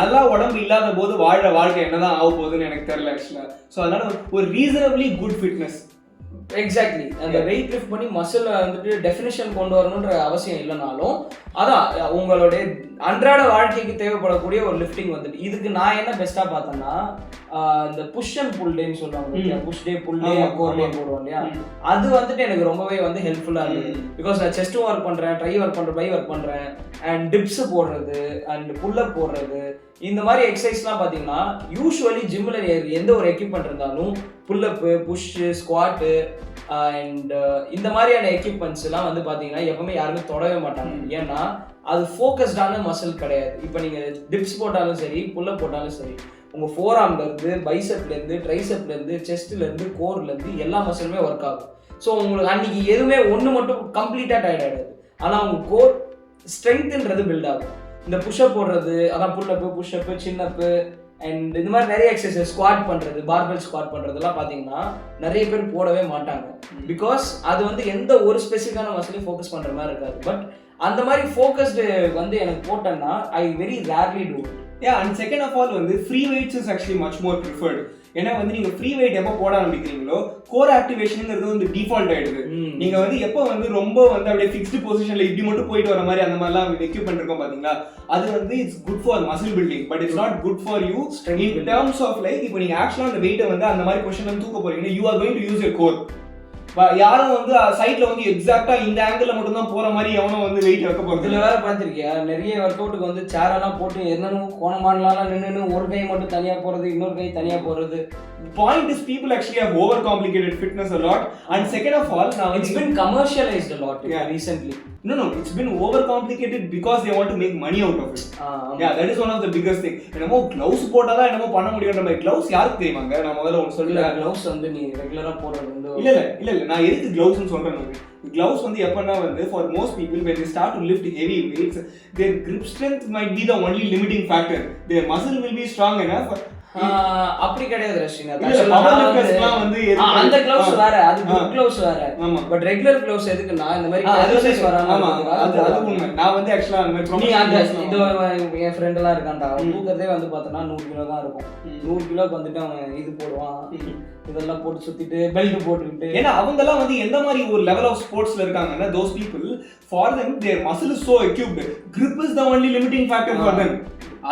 நல்லா உடம்பு இல்லாத போது வாழ்க்கை என்னதான் ஆக போகுதுன்னு எனக்கு தெரியல ஆக்சுவலா. ஸோ அதனால ஒரு ரீசனபிளி குட் ஃபிட்னஸ். எக்ஸாக்ட்லி. அந்த வெயிட் லிஃப்ட் பண்ணி மசில் வந்துட்டு டெஃபினிஷன் கொண்டு வரணுன்ற அவசியம் இல்லைனாலும், அதான் உங்களுடைய அன்றாட வாழ்க்கைக்கு தேவைப்படக்கூடிய ஒரு லிஃப்டிங் வந்துட்டு. இதுக்கு நான் என்ன பெஸ்ட்டாக பார்த்தேன்னா, இந்த புஷ் அண்ட் புல் டேன்னு சொல்லுவாங்க. புஷ் டே, புல் டே, கோர் டே போடுவோம் இல்லையா, அது வந்துட்டு எனக்கு ரொம்பவே வந்து ஹெல்ப்ஃபுல்லாக இருக்குது. பிகாஸ் நான் செஸ்ட்டும் ஒர்க் பண்ணுறேன், ட்ரை ஒர்க் பண்ணுறேன், பை ஒர்க் பண்ணுறேன், அண்ட் டிப்ஸ் போடுறது அண்ட் புல்லப் போடுறது. இந்த மாதிரி எக்ஸசைஸ்லாம் பார்த்தீங்கன்னா யூஸ்வலி ஜிம்மில் எந்த ஒரு எக்யூப்மெண்ட் இருந்தாலும் புல்லப்பு, புஷ்ஷு, ஸ்குவாட்டு அண்ட் இந்த மாதிரியான எக்யூப்மெண்ட்ஸ் எல்லாம் வந்து பார்த்தீங்கன்னா எப்பவுமே யாருமே தொடவே மாட்டாங்க. ஏன்னா அது ஃபோக்கஸ்டான மசில் கிடையாது. இப்போ நீங்கள் டிப்ஸ் போட்டாலும் சரி, புல்லப் போட்டாலும் சரி, உங்கள் ஃபோர் ஆர்ம்லேருந்து, பைசப்லேருந்து, ட்ரைசப்லேருந்து, செஸ்ட்லேருந்து, கோர்லேருந்து எல்லா மசிலுமே ஒர்க் ஆகும். ஸோ உங்களுக்கு அன்றைக்கி எதுவுமே ஒன்று மட்டும் கம்ப்ளீட்டாக டயர்ட் ஆகிடாது. ஆனால் உங்கள் கோர் ஸ்ட்ரென்த்துன்றது பில்ட் ஆகும். இந்த புஷ்அப் போடுறது, அதான் புல்லப்பு, புஷ்அப்பு, சின்னப்பு அண்ட் இந்த மாதிரி நிறைய எக்ஸசைஸ், ஸ்குவாட் பண்ணுறது, பார்பல் ஸ்குவாட் பண்ணுறதுலாம் பார்த்தீங்கன்னா நிறைய பேர் போடவே மாட்டாங்க. பிகாஸ் அது வந்து எந்த ஒரு ஸ்பெசிஃபிக்கான மசிலையும் ஃபோக்கஸ் பண்ணுற மாதிரி இருக்காது. பட் அந்த மாதிரி ஃபோக்கஸ்டு வந்து எனக்கு போட்டேன்னா I very rarely do it. Yeah, and second of all வந்து free weights is actually much more preferred. ஏன்னா வந்து நீங்க ஃப்ரீ வெயிட் எப்போ போட ஆரம்பிக்கிறீங்களோ கோர் ஆக்டிவேஷனுங்கிறது வந்து டிஃபால்ட் ஆயிடுது. நீங்க வந்து எப்போ வந்து ரொம்ப வந்து அப்படியே ஃபிக்ஸ்டு பொசிஷன்ல இப்படி மட்டும் போயிட்டு வர மாதிரி அந்த மாதிரிலாம் எக்யூப்மெண்ட் இருக்கும் பாத்தீங்களா, அது வந்து it's good for muscle building, but it's not good for you in terms of like. இப்போ நீங்க ஆக்சுவலா அந்த வெயிட்டை வந்து அந்த மாதிரி பொசிஷன்ல தூக்க போறீங்கன்னா you are going to use your core. யாரும் வந்து சைட்ல வந்து எக்ஸாக்டா இந்த ஆங்கிள் மட்டும் தான் போற மாதிரி எவனும் வந்து வெயிட் வைக்க போறது. இதுல வேற பாத்திருக்கியா, நிறைய ஒர்க் அவுட்டுக்கு வந்து சேரெல்லாம் போட்டு என்னன்னு கோணமானலாம் நின்று ஒரு கை மட்டும் தனியா போறது, இன்னொரு கை தனியா போறது. Point is people actually have overcomplicated fitness a lot, and second of all now it's been commercialized a lot recently. No, it's been overcomplicated because they want to make money out of it. Yeah, that is one of the biggest thing. என்னமோ gloves போட்டாதான் என்னமோ பண்ண முடியும்ன்ற மாதிரி. gloves யாருக்கு தெரியுமாங்க? நான் முதல்ல ஒன்னு சொல்லல, gloves வந்து நீ ரெகுலரா போடுறது வந்து இல்ல நான் எதுக்கு gloves னு சொல்றேன். gloves வந்து எப்பனா வந்து for most people when they start to lift heavy weights, their grip strength might be the only limiting factor. Their muscle will be strong enough அப்படி கிடையாது ரஷ்மினா. அந்த கிளவுஸ் வேற, அது குட் கிளவுஸ் வேற. பட் ரெகுலர் கிளவுஸ் எதுக்குன்னா இந்த மாதிரி exercise வராம அது உண்மை. நான் வந்து ஆக்சுவலா அந்த மாதிரி இதோ என் ஃப்ரெண்ட் எல்லாம் இருக்கான்டா, அவன் தூக்கறதே வந்து பார்த்தோன்னா 100 கிலோ தான் இருக்கும். 100 கிலோக்கு வந்துட்டு அவன் இது போடுவான், இதெல்லாம் போட்டு சுத்திட்டு பெல்ட் போட்டுக்கிட்டு. ஏன்னா அவங்க எல்லாம் வந்து எந்த மாதிரி ஒரு லெவல் ஆஃப் ஸ்போர்ட்ஸ்ல இருக்காங்கன்னா those people for them their muscle is so equipped, grip is the only limiting factor for them.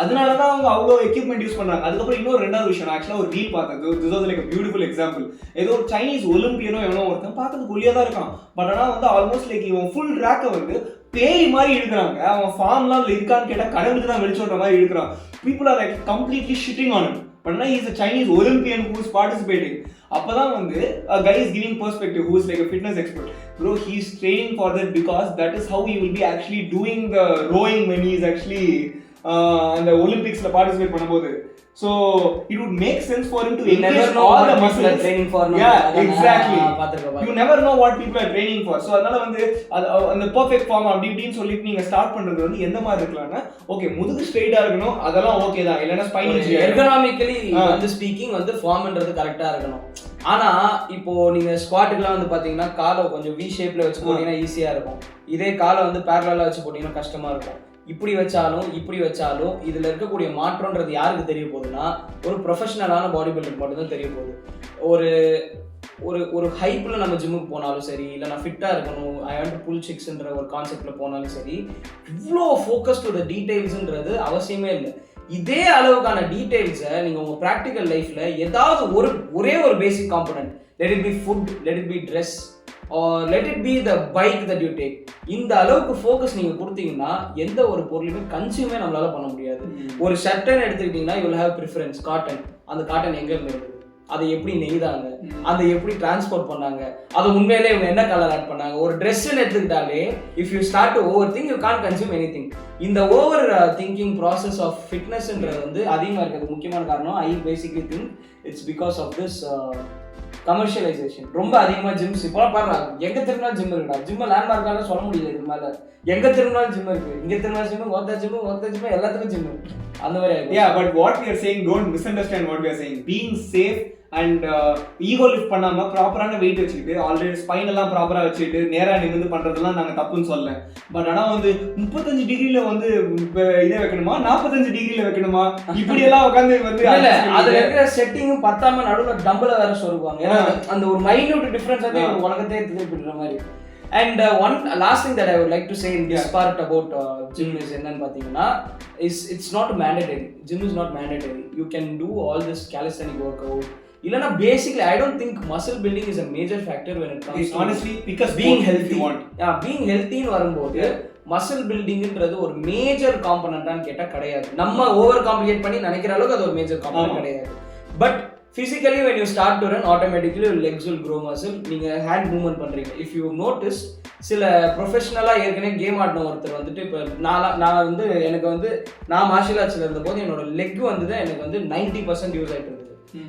அதனாலதான் அவங்க அவ்வளோ எக்யூப்மெண்ட் யூஸ் பண்றாங்க. அதுக்கப்புறம் இன்னொரு ரெண்டாவது விஷயம், ஆக்சுவலா ஒரு ரீல் பார்த்தது, this was like a beautiful example. ஏதோ ஒரு சைனீஸ் ஒலிம்பியனோ எவனோ ஒருத்தன் பார்க்கறதுக்கு ஒல்லியா தான் இருக்கான், பட் ஆனா வந்து ஆல்மோஸ்ட் லைக் இவன் ஃபுல் ரேக்கை வந்து பேய் மாதிரி இழுக்கிறாங்க. அவன் ஃபார்ம்லாம் இருக்கான்னு கேட்டா கடவுளுக்கு தான் வெளிச்சோன்ற மாதிரி இழுக்கிறான். people are like completely shitting on him, but now he is a Chinese Olympian who is participating. அப்பதான் வந்து a guy is giving perspective who is like a fitness expert. Bro, he is training for that because that is how he will be actually doing the rowing when he is actually and the Olympics la participate பண்ணும்போது. So it would make sense for him to engage all the muscles training for. Yeah, exactly. You never know what people are training for. So அதனால வந்து அந்த perfect form அப்படி இப்படின்னு சொல்லிட்டு நீங்க start பண்றது வந்து எந்த மாதிரி இருக்கலாம்னா, ஓகே முதுகு ஸ்ட்ரைட்டா இருக்கணும், அதெல்லாம் ஓகே தான். இல்லனா ஸ்பைன் இன்ஜரி, எர்கனாமிக்கலி வந்து ஸ்பீக்கிங் வந்து ஃபார்ம்ன்றது கரெக்ட்டா இருக்கணும். ஆனா இப்போ நீங்க ஸ்குவாட்டுக்குலாம் வந்து பாத்தீங்கன்னா காலை கொஞ்சம் வி ஷேப்ல வச்சு போட்டீங்கன்னா ஈஸியா இருக்கும். இதே காலை வந்து பேரலலா வச்சு போட்டீங்கன்னா கஷ்டமா இருக்கும். இப்படி வச்சாலும் இதுல இருக்கக்கூடிய மாற்றம்ன்றது யாருக்கு தெரிய போகுதுன்னா, ஒரு ப்ரொஃபஷனலான பாடி பில்டருக்கு மட்டும் தான் தெரிய போகுது. ஒரு ஒரு ஒரு ஹைப்ல நம்ம ஜிம்முக்கு போனாலும் சரி, இல்லை நான் ஃபிட்டா இருக்கணும், ஐ வாண்ட் டு புல் சிக்ஸ்ன்ற ஒரு கான்செப்ட்ல போனாலும் சரி, இவ்வளோ ஃபோக்கஸ் டு த டீடைல்ஸ்ன்றது அவசியமே இல்லை. இதே அளவுக்கான டீடைல்ஸை நீங்க உங்க ப்ராக்டிக்கல் லைஃப்ல ஏதாவது ஒரே ஒரு basic component, let it be food, let it be dress, or let it be the bike that you take, இந்த அளவுக்கு ஃபோக்கஸ் நீங்க கொடுத்தீங்கன்னா எந்த ஒரு பொருளுமே கன்சியூமே நம்மளால பண்ண முடியாது. ஒரு ஷர்ட்டன் எடுத்துக்கிட்டீங்கன்னா you will have preference, cotton. அந்த காட்டன் எங்க இருந்து வருது, அதை எப்படி நெய்தாங்க, அதை எப்படி டிரான்ஸ்போர்ட் பண்ணாங்க, அது உண்மையிலே இவங்க என்ன கலர் ஆட் பண்ணாங்க. ஒரு ட்ரெஸ்ன்னு எடுத்துக்கிட்டாலே if you start to overthink you can't consume anything. இந்த ஓவர் திங்கிங் ப்ராசஸ் ஆஃப் ஃபிட்னஸ்ன்றது வந்து அதிகமாக இருக்கிறது முக்கியமான காரணம். I basically think it's because of this commercialisation. ரொம்ப அதிகமாக ஜிம்ஸ் இப்போலாம் பாருங்க, எங்க திரும்பினாலும் ஜிம் இருக்குடா. ஜிம்மை லேண்ட்மார்க்காக சொல்ல முடியல, இதுக்கு மேலே எங்க திரும்பினாலும் ஜிம் இருக்கு. இங்க திரும்பினா ஜிம், ஒருத்த ஜிம் எல்லாத்துக்கும் ஜிம் அந்த மாதிரி ஆயிடும். Yeah, but what we are saying, don't misunderstand what we are saying. Being safe and ego lift பண்ணாம ப்ராப்பரான வெயிட் வச்சுக்கிட்டு, ஆல்ரெடி ஸ்பைன் எல்லாம் ப்ராப்பரா வச்சுக்கிட்டு நேரா நிமிர்ந்து பண்றதெல்லாம் நாங்க தப்புன்னு சொல்லல. பட் ஆனா வந்து 35 டிகிரில வந்து இதே வைக்கணுமா, 45 டிகிரில வைக்கணுமா, இப்படி எல்லாம் உட்காந்து வந்து அதுல இருக்கிற செட்டிங்கும் பத்தாம நடுவுல டம்பிள வேற சொல்லுவாங்க. அந்த ஒரு மைன்யூட் டிஃபரன்ஸ் வந்து உலகத்தையே திருப்பிடுற மாதிரி. And one last thing that I would like to say in this part about gym is என்னன்னு பாத்தீங்கன்னா, it's not mandatory. Gym is not mandatory. You can do all this calisthenic workout. இல்லனா basically I don't think muscle building is a major factor when it comes to honestly because being healthy. Being healthy ன்னு வரும்போது muscle பில்டிங்ன்றது ஒரு major காம்பனன்ட்டான்னு கேட்டா கிடையாது. நம்ம over complicate பண்ணி நினைக்கிற அளவுக்கு அது ஒரு மேஜர் காம்பனன்ட் கிடையாது. But physically when you start to run, automatically your legs will grow muscle. நீங்க ஹேண்ட் மூவ்மெண்ட் பண்றீங்க. if you notice, சில ப்ரொஃபஷனலா ஏற்கனவே கேம் ஆடின ஒருத்தர் வந்துட்டு இப்போ நான் வந்து எனக்கு வந்து நான் மார்ஷியல் ஆர்ட்ஸ்ல இருந்த போது என்னோட லெக் வந்து எனக்கு வந்து 90% யூஸ் ஆகிட்டு இருந்தது.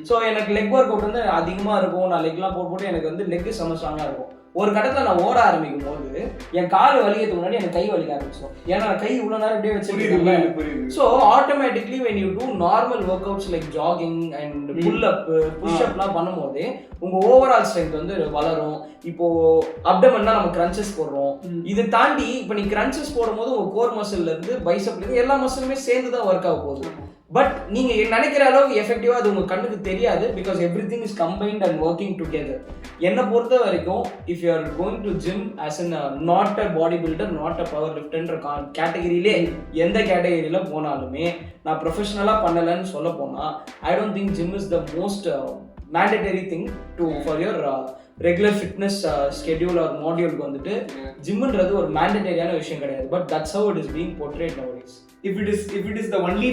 ஸோ எனக்கு லெக் ஒர்க் அவுட் வந்து அதிகமாக இருக்கும். நான் லெக்லாம் போட்டு எனக்கு வந்து லெக் செம ஸ்ட்ராங்காக இருக்கும். ஒரு கட்டத்தில் நான் ஓட ஆரம்பிக்கும் போது என் கால் வலிக்கிறதுக்கு முன்னாடி எனக்கு கை வலிக்க ஆரம்பிச்சிடும். ஏன்னா கை இவ்வளோ நேரம் இப்படியே வச்சுருக்கேன். So automatically when you do normal workouts like jogging and pull up, push upலாம் பண்ணும்போது உங்கள் ஓவரால் ஸ்ட்ரென்த் வந்து வளரும். இப்போ அப்டமன்னா நம்ம கிரன்ச்சஸ் போடுறோம். இதை தாண்டி இப்போ நீ கிரன்ச்சஸ் போடும்போது உங்கள் கோர் மசில்ல இருந்து பைசப்ல இருந்து எல்லா மசிலுமே சேர்ந்து தான் ஒர்க் ஆக போகுது. பட் நீங்க நினைக்கிற அளவுக்கு எஃபெக்டிவா அது உங்க கண்ணுக்கு தெரியாது. Because everything is combined and working together. என்னை பொறுத்த வரைக்கும் if you are going to gym as an not a body builder, not a power லிஃப்டர்ன்ற கேட்டகரியிலே எந்த கேட்டகரியில போனாலுமே, நான் ப்ரொஃபஷனலா பண்ணலன்னு சொல்ல போனா, I don't think gym is the most mandatory thing to for your regular fitness schedule or மாடியூலுக்கு வந்துட்டு ஜிம்ன்றது ஒரு மேண்டேட்டரியான விஷயம் கிடையாது. But that's how it is being portrayed nowadays. If it is the only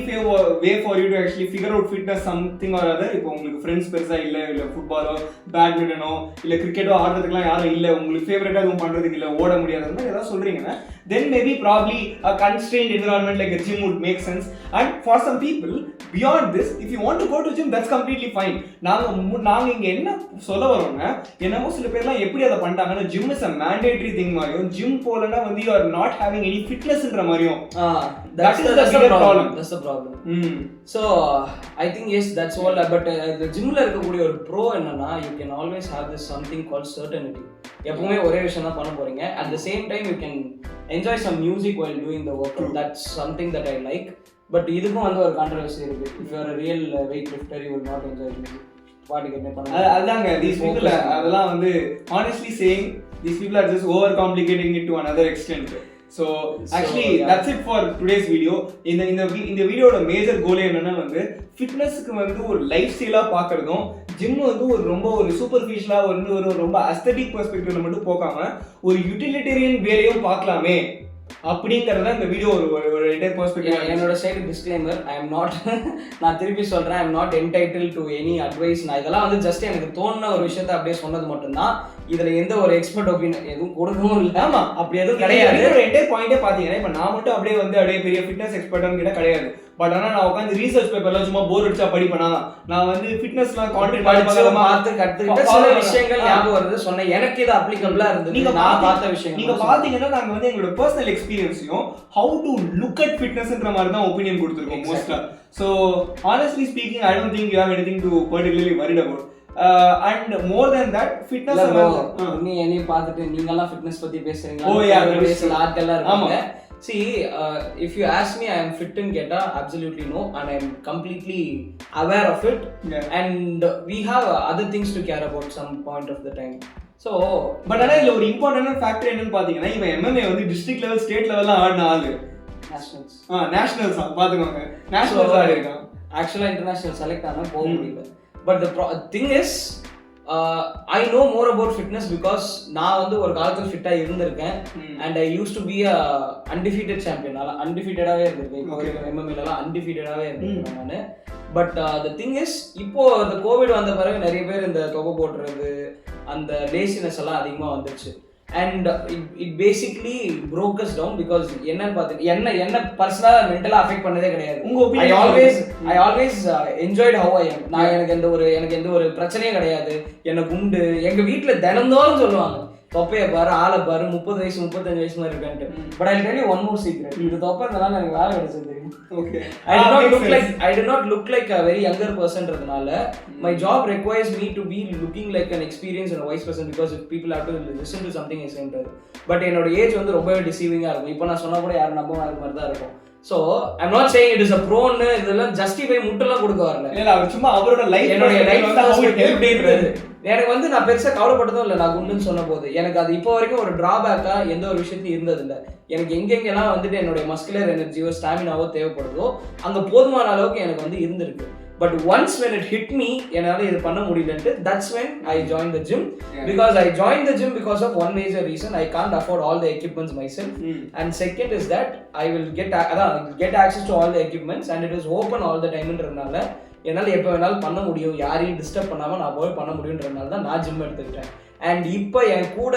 way for you to actually figure out fitness something or other, இப்போ உங்களுக்கு friends பெருசா இல்லை ஃபுட்பாலோ பேட்மிண்டனோ இல்லை கிரிக்கெட்டோ ஆடுறதுக்குலாம் யாரும் இல்லை, உங்களுக்கு ஃபேவரட்டாக எதுவும் பண்ணுறதுக்கு இல்லை, ஓட முடியாத மாதிரி ஏதாவது சொல்கிறீங்கன்னா, then maybe probably a constrained environment like a gym would make sense. And for some people beyond this, if you want to go to gym, that's completely fine. நாங்க இங்க என்ன சொல்ல வரோங்க, என்னமோ சில பேர்லாம் எப்படி அதை பண்ணிட்டாங்கன்னா, gym is a mandatory thing மாதிரியும், ஜிம் போலன்னா வந்து you are not having any fitness ன்ற மாதிரியும். That is the bigger problem. That's the problem. So I think yes, that's all. But the gymல இருக்கக்கூடிய ஒரு ப்ரோ என்னன்னா, you can always have this something called certainty. எப்பவுமே ஒரே விஷயம் தான் பண்ண போறீங்க. At the same time you can enjoy some music while doing the workout. That's something that I like. But இதுக்கும் வந்து ஒரு கான்ட்ரோவர்சி இருக்கு. If you are a real weightlifter, you will not enjoy music. பாட்டுக்கு என்ன பண்ண அதாங்க these people அதெல்லாம் வந்து honestly saying these people are just over complicating it to another extent. So actually that's it for today's video. இந்த வீடியோட major கோல் என்னன்னா வந்து ஃபிட்னஸ்க்கு வந்து ஒரு லைஃப் ஸ்டைலா பார்க்கறதும் ஜிம் வந்து ஒரு ரொம்ப ஒரு சூப்பர்ஃபிஷியலா ஒரு ரொம்ப அஸ்தெட்டிக் பெர்ஸ்பெக்டிவ்ல மட்டும் போகாம ஒரு யூட்டிலிட்டேரியன் வேலையும் பார்க்கலாமே அப்படிங்கறத இந்த வீடியோ ஒரு என்டையர் பெர்ஸ்பெக்டிவ். என்னோட side disclaimer, I am not நான் திருப்பி சொல்றேன், I am not entitled to any advice. நான் இதெல்லாம் வந்து ஜஸ்ட் எனக்கு தோணுன ஒரு விஷயத்தை அப்படியே சொன்னது மட்டும்தான். இதுல எந்த ஒரு எக்ஸ்பர்ட் ஒப்பீனியன் எதுவும் கொடுக்கவும் இல்லை. ஆமா, அப்படி எதுவும் கிடையாது. ஒரு என்டையர் பாயிண்டே பாத்தீங்கன்னா இப்ப நான் மட்டும் அப்படியே பெரிய ஃபிட்னஸ் எக்ஸ்பர்ட்னு கிட்ட கிடையாது. பட் ஆனா நான் உட்காந்து ரீசர்ச் பேப்பர்ல சும்மா போர் அடிச்சா படிப்பேனா, நான் வந்து ஃபிட்னஸ்லாம் கான்டென்ட் பார்த்து கத்துக்கிட்ட சில விஷயங்கள் ஞாபகம் வருது சொன்னேன். எனக்கு இது அப்ளிகபிளா இருந்தது. நீங்க நான் பார்த்த விஷயங்கள் நீங்க பாத்தீங்கன்னா நாங்க வந்து எங்களோட பர்சனல் எக்ஸ்பீரியன்ஸையும் ஹவு டு லுக் அட் ஃபிட்னஸ்ன்ற மாதிரி தான் ஒபினியன் கொடுத்துருக்கோம் மோஸ்டா. So honestly speaking, I don't think you have anything to particularly worried about. And more than that, fitness நீ என்னைய பார்த்துட்டு நீங்க எல்லாம் ஃபிட்னஸ் பத்தி பேசுறீங்களா? Oh yeah, பேசல ஆட்கள் இருக்காங்க. See, if you ask me, I am fit in keta, absolutely no, and I am completely aware of it. And we have other things to care about some point of the time. So but ana idla ஒரு important factor என்னன்னு பாத்தீங்கன்னா இவன் MMA வந்து district level state லெவல்ல ஆடின ஆளு. Nationals பாத்துக்கோங்க, nationals ஆடி இருக்கான். ஆக்சுவலா இன்டர்நேஷனல் செலக்ட் ஆனா போக முடியல. But the thing is, I know more about fitness because நான் வந்து ஒரு காலத்துல ஃபிட்டா இருந்திருக்கேன். And I used to be a undefeated champion. நான் undefeatedவே இருந்திருக்கேன். இப்போ வரைக்கும் MMA ல எல்லாம் undefeatedவே இருந்திருக்கேன் நானு. But the thing is, இப்போ இந்த கோவிட் வந்த பிறகு நிறைய பேர் இந்த தொகை போடுறது அந்த லேசினஸ் எல்லாம் அதிகமா வந்துருச்சு. And it basically broke us down because என்னன்னு பார்த்து என்ன பர்சனலா மென்டலா அஃபெக்ட் பண்ணதே கிடையாது. I always enjoyed how I am. நான் எனக்கு எந்த ஒரு பிரச்சனையும் கிடையாது. எனக்கு உண்டு. எங்க வீட்டுல தினந்தோறும் சொல்லுவாங்க, தொப்பைய பாரு, ஆளை பாரு, 30 வயசு 35 வயசு மாதிரி இருக்கான்ட்டு. But I tell you one more secret. இது தொப்பை இருந்தாலும் எனக்கு வேலை கிடைச்சது தெரியும். Okay. I do not look like a very younger personன்றதுனால my job requires me to be looking like an experienced and a wise person because if people have to listen to something I say. But என்னோட age வந்து ரொம்பவே டிசீவிங்கா இருக்கும். இப்போ நான் சொன்னா கூட யாரும் நம்ப மாதிரி தான் இருக்கும். So I'm not saying it is a pro ன்னு இதெல்லாம் ஜஸ்டிஃபை முட்டெல்லாம் கொடுக்க வரல. இல்ல அவர் சும்மா அவரோட லைஃப் என்னோட லைஃப் தான் எப்படி இருந்தது. எனக்கு வந்து நான் பெருசா கவலைப்பட்டதும் இல்லை நான் குண்டுன்னு சொன்ன போது. எனக்கு அது இப்போ வரைக்கும் ஒரு டிராபேக்கா எந்த ஒரு விஷயத்தையும் இருந்தது இல்லை. எனக்கு எங்கெங்கெல்லாம் வந்துட்டு என்னுடைய மஸ்குலர் எனர்ஜியோ ஸ்டாமினாவோ தேவைப்படுதோ அங்க போதுமான அளவுக்கு எனக்கு வந்து இருந்திருக்கு. But once when it hit me, என்னால இது பண்ண முடியலன்ட்டு, that's when I joined the gym. Because I joined the gym because of one major reason. I can't afford all the equipments myself. And second is that I will get access to all the equipments and it is open all the time ன்றதுனால என்னால் எப்போ வேணாலும் பண்ண முடியும், யாரையும் disturb பண்ணாமல் நான் போய் பண்ண முடியுன்றதுனால தான் நான் ஜிம் எடுத்துக்கிட்டேன். அண்ட் இப்போ என் கூட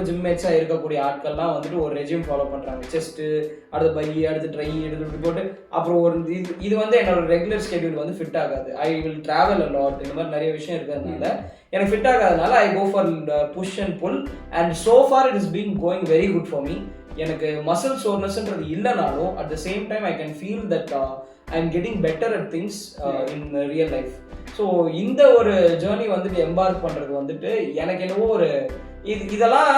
ஜிம் மேட்ஸாக இருக்கக்கூடிய ஆட்கள்லாம் வந்துட்டு ஒரு ரெஜியூம் ஃபாலோ பண்ணுறாங்க. செஸ்ட்டு, அடுத்து பை, அடுத்து ட்ரை, எடுத்து போட்டு அப்புறம் ஒரு இது வந்து என்னோட ரெகுலர் ஸ்கெடியூல் வந்து ஃபிட் ஆகாது. I will travel a lot, இந்த மாதிரி நிறைய விஷயம் இருக்கிறதுனால எனக்கு ஃபிட் ஆகாதனால I go for push and pull. And so far it is been going very good for me. எனக்கு மசில் சோர்னஸ்ன்றது இல்லைனாலும் at the same time I can feel that I am getting better at things in real life. So இந்த ஒரு journey வந்துட்டு embark பண்ணுறது வந்துட்டு எனக்கு என்னவோ ஒரு இதெல்லாம்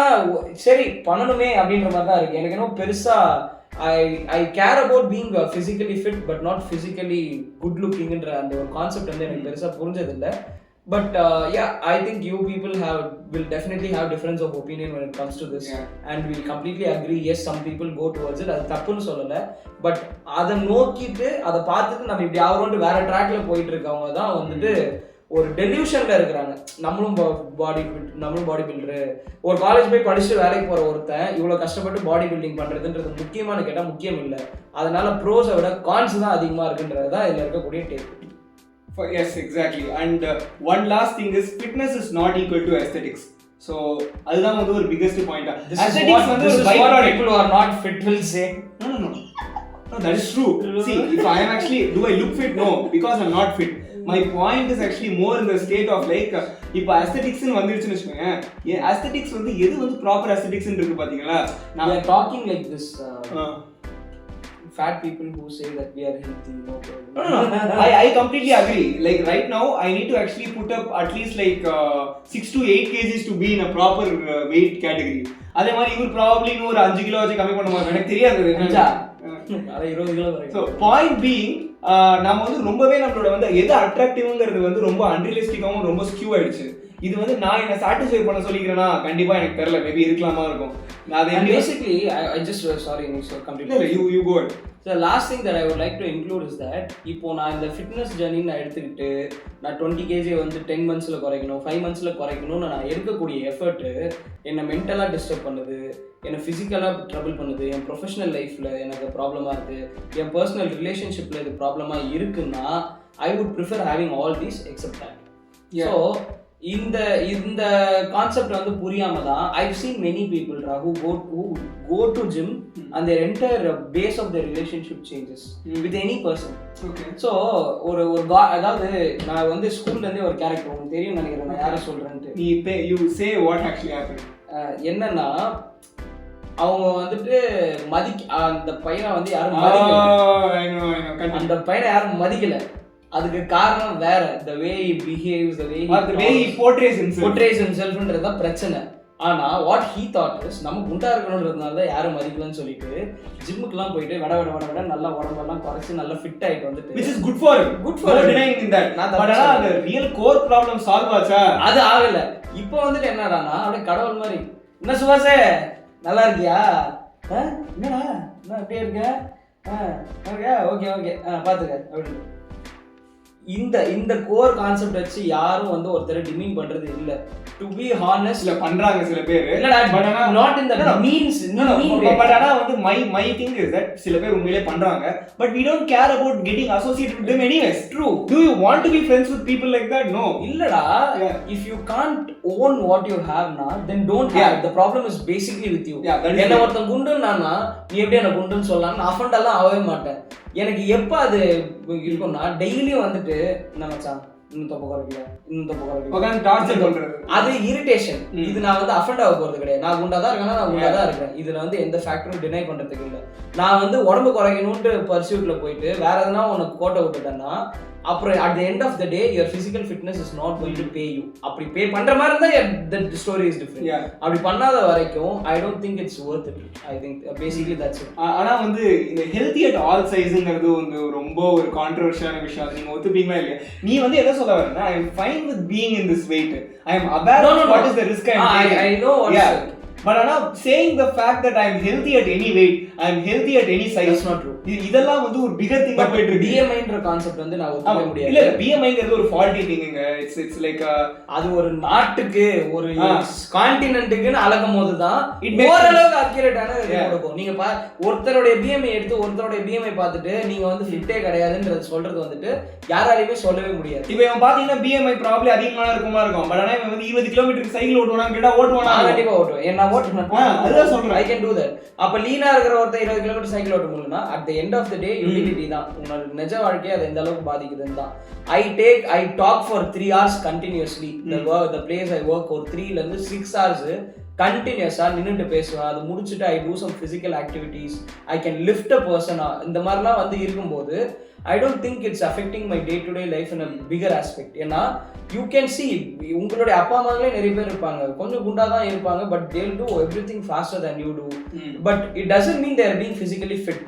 சரி பண்ணணுமே அப்படின்ற மாதிரி தான் இருக்குது. எனக்கு என்னவோ பெருசாக I care about being physically fit but not physically good லுக்கிங்ன்ற அந்த ஒரு கான்செப்ட் வந்து எனக்கு பெருசாக புரிஞ்சதில்லை. But yeah, I think you people will definitely have difference of opinion when it comes to this. And we completely agree. Yes, some people go towards it. அது தப்புன்னு சொல்லலை. But அதை நோக்கிட்டு அதை பார்த்துட்டு நம்ம இப்படி ஆகிறோன்ட்டு வேற ட்ராக்ல போயிட்டு இருக்கவங்க தான் வந்துட்டு ஒரு டெலியூஷன்ல இருக்கிறாங்க. நம்மளும் பாடி பில்டரு, ஒரு காலேஜ் போய் படிச்சுட்டு வேலைக்கு போற ஒருத்தன் இவ்வளவு கஷ்டப்பட்டு பாடி பில்டிங் பண்றதுன்றது முக்கியமானு கேட்டா முக்கியம் இல்லை. அதனால ப்ரோஸை விட கான்ஸ் தான் அதிகமா இருக்குன்றது தான் இதுல இருக்கக்கூடிய take. Yes, exactly. And one last thing is fitness is not equal to aesthetics. So அதுதான் வந்து ஒரு biggest point. Aesthetics வந்து ஒரு byproduct. People who are not fit will say no, that is true. See, if I am actually, do I look fit? No, because I'm not fit. My point is actually more in the state of like இப்போ aesthetics ன்னு வந்துருச்சுன்னு வெச்சுக்கோங்க. aesthetics வந்து எது வந்து proper aesthetics ன்னு இருக்கு பாத்தீங்களா? we are talking like this fat people who say that we are healthy, no problem. No. I completely agree. Like right now, I need to actually put up at least like 6 to 8 kgs to be in a proper weight category. அதே மாதிரி இவர் probably இன்னும் ஒரு 5 kilo வச்சு கம்மி பண்ணுவாங்க, எனக்கு தெரியாது. அது 20 கிலோ வரைக்கும். ஸோ பாயிண்ட் பீயிங், நம்ம வந்து ரொம்பவே நம்மளோட வந்து எது அட்ராக்டிவ்ங்கிறது வந்து ரொம்ப அன்ரியலிஸ்டிக்காகவும் ரொம்ப ஸ்கியூ ஆயிடுச்சு. இது வந்து நான் என்ன சாட்டிஸ்ஃபை பண்ண சொல்லிக்கிறேன்னா கண்டிப்பா எனக்கு தெரியல, மேபி இருக்கலாமா இருக்கும். And basically I just sorry so completely you go ahead. So last thing that I would like to include is that இப்போ நான் இந்த ஃபிட்னஸ் ஜர்னி நான் எடுத்துக்கிட்டு நான் 20 kg வந்து 10 monthsல குறைக்கணும், 5 monthsல குறைக்கணும்னு நான் எடுக்கக்கூடிய எஃபர்ட் என்னை மென்டலா டிஸ்டர்ப் பண்ணுது, என்னை ஃபிசிக்கலா ட்ரபிள் பண்ணுது, என் ப்ரொஃபஷனல் லைஃப்ல எனக்கு ப்ராப்ளமா இருக்கு, என் பர்சனல் ரிலேஷன்ஷிப்ல இது ப்ராப்ளமா இருக்குன்னா I would prefer having all these except that. So இந்த கான்செப்ட் வந்து புரியாம தான் I've seen many people who go to gym and their entire base of their relationship changes with any person. Okay. So ஒரு அதாவது நான் வந்து ஸ்கூல்ல இருந்தே ஒரு கேரக்டர் உங்களுக்கு தெரியும் நினைக்கிறேன், நான் யாரை சொல்றேன்ட்டு. you say what actually happened. என்னன்னா அவங்க வந்துட்டு அந்த பையனை வந்து யாரும் மதிக்கல, அந்த பையனை யாரும் மதிக்கல. அதுக்கு காரணம் வேற, the way he behaves, the way he portrays himself ன்றதுதான் பிரச்சனை. ஆனா what he thought is நம்ம குண்டா இருக்கணும்ன்றதுனால தான் யாரும் மதிக்கலன்னு சொல்லிட்டு ஜிம்முக்குலாம் போயிட்டு வட வட வட வட நல்லா உடம்பெல்லாம் குறைச்சு நல்லா ஃபிட் ஆயிட்டு வந்துட்டு which is good for denying in that. but the real core problem solve ஆச்சா? அது ஆகல. இப்போ வந்துட்டு என்னடானா அப்படியே கடவுள் மாதிரி, என்ன சுபாஷே நல்லா இருக்கியா, என்னடா என்ன அப்படியே இருக்க, ஓகே ஓகே பாத்துக்க அப்படின்னு இந்த கோர் கான்செப்ட் வச்சு யாரும் வந்து ஒருத்தரை டிமீன் பண்றது இல்ல. டு பி ஹானஸ்ட் இல்ல பண்றாங்க சில பேர், பட் ஆனா not in the means but ஆனா வந்து மை திங் இஸ் தட் சில பேர் உண்மையிலே பண்றாங்க, but we don't care about getting associated with them anyways. True. Do you want to be friends with people like that? No. இல்லடா, if you can't own what you have na, then don't have. The problem is basically with you. என்ன ஒருத்தன் குண்டுன்னா நீ எப்படி என்ன குண்டுன்னு சொல்லலாம் offend எல்லாம் ஆகவே மாட்டேன். எனக்கு எப்ப அது இருக்கும்னா டெய்லியும் வந்துட்டு என்ன மச்சான் இன்னும் தொப்பை குறைக்கல அது இரிட்டேஷன். இது நான் வந்து அஃபண்ட் ஆக போறது கிடையாது. நான் குண்டாதான் இருக்கேன்னா நான் குண்டாதான் இருக்கேன். இதுல வந்து எந்த ஃபேக்டரும் டினை பண்றதுக்கு இல்லை. நான் வந்து உடம்பு குறைக்கணும்ட்டு பர்சியூட்ல போயிட்டு வேற எதனா உனக்கு கோட்டை விட்டுட்டேன்னா அப்புறம் at the end of the day your physical fitness is not going to pay you. அப்படி பே பண்ற மாதிரி இருந்தா the story is different. அப்படி பண்ணாத வரைக்கும் I don't think it's worth it. I think basically that's it. ஆனா வந்து இந்த healthy at all sizeங்கிறது வந்து ரொம்ப ஒரு கான்ட்ரோவர்ஷியலான விஷயம். அது நீங்க ஒத்துப்பீங்களா இல்லையா? நீ வந்து எதை சொல்ல வரேன்னா I am fine with being in this weight. I am aware of what is the risk I am taking. I know what is it. But saying the fact that I am healthy at any weight, I am healthy at any size, that's not true. இதெல்லாம் வந்து ஒரு bigger thing போயிட்டு இருக்கு. BMI ன்ற concept வந்து நான் ஒத்துக்க முடியாது. இல்ல BMIங்கிறது ஒரு faulty thingங்க. It's like அது ஒரு நாட்டுக்கு ஒரு கான்டினென்ட்க்குன்னு அளக்கும்போது தான் ஓரளவுக்கு அக்யூரேட்டான இருக்கும். நீங்க ஒருத்தருடைய BMI எடுத்து ஒருத்தருடைய BMI பார்த்துட்டு நீங்க வந்து ஃபிட்டே கிடையாதுன்றது சொல்றது வந்துட்டு யாராலையுமே சொல்லவே முடியாது. இப்போ இவன் பாத்தீங்கன்னா BMI ப்ராபபிலி அதிகமான இருக்குமா இருக்கும். பட் ஆனா இவன் வந்து 20 கிலோமீட்டருக்கு சைக்கிள் ஓட்டுவானான்னு கேட்டா ஓட்டுவானா? கண்டிப்பா ஓட்டுவேன். என்ன அதுதான் சொல்றேன். I can do that. அப்ப லீனா இருக்கிற ஒருத்தர் 20 கிலோமீட்டர் சைக்கிள் ஓட்ட முடியும்னா at the end of the day utility தான் உன்னோட நிஜ வாழ்க்கையை அது எந்த அளவுக்கு பாதிக்குதுன்னு தான். I talk for 3 hours continuously. The place I work for 3 ல இருந்து 6 hours கண்டினியூஸா நின்னுட்டு பேசுவேன். அது முடிச்சுட்டு I do some physical activities. I can lift a person. இந்த மாதிரிலாம் வந்து இருக்கும்போது I don't think it's affecting my day-to-day life in a bigger aspect. ஏன்னா you can see உங்களுடைய அப்பா அம்மாங்களே நிறைய பேர் இருப்பாங்க, கொஞ்சம் குண்டா தான் இருப்பாங்க, but they'll do everything faster than you do. But it doesn't mean they are being physically fit.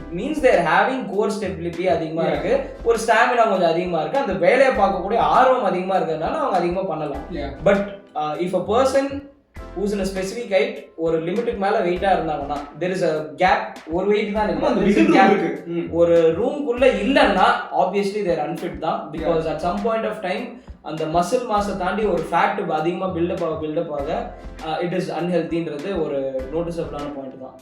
It means they are having core stability அதிகமா இருக்கு, ஒரு ஸ்டாமினா கொஞ்சம் அதிகமா இருக்கு, அந்த வேலையை பார்க்கக்கூடிய ஆர்வம் அதிகமா இருக்கிறதுனால அவங்க அதிகமா பண்ணலாம். But if a person who's in a specific height ஒரு லிமிட்டுக்கு மேல வெயிட்டா இருந்தாங்கன்னா there is a gap. ஒரு வெயிட் தான் இருக்கு, ஒரு ரூம்க்குள்ள இல்லன்னா obviously they are unfit தான். Because at some point of time அந்த மசில் மாஸை தாண்டி ஒரு ஃபேட் அதிகமாக பில்டப் ஆக இட் இஸ் அன்ஹெல்தின்றது ஒரு நோட்டிசபிளான பாயிண்ட் தான்.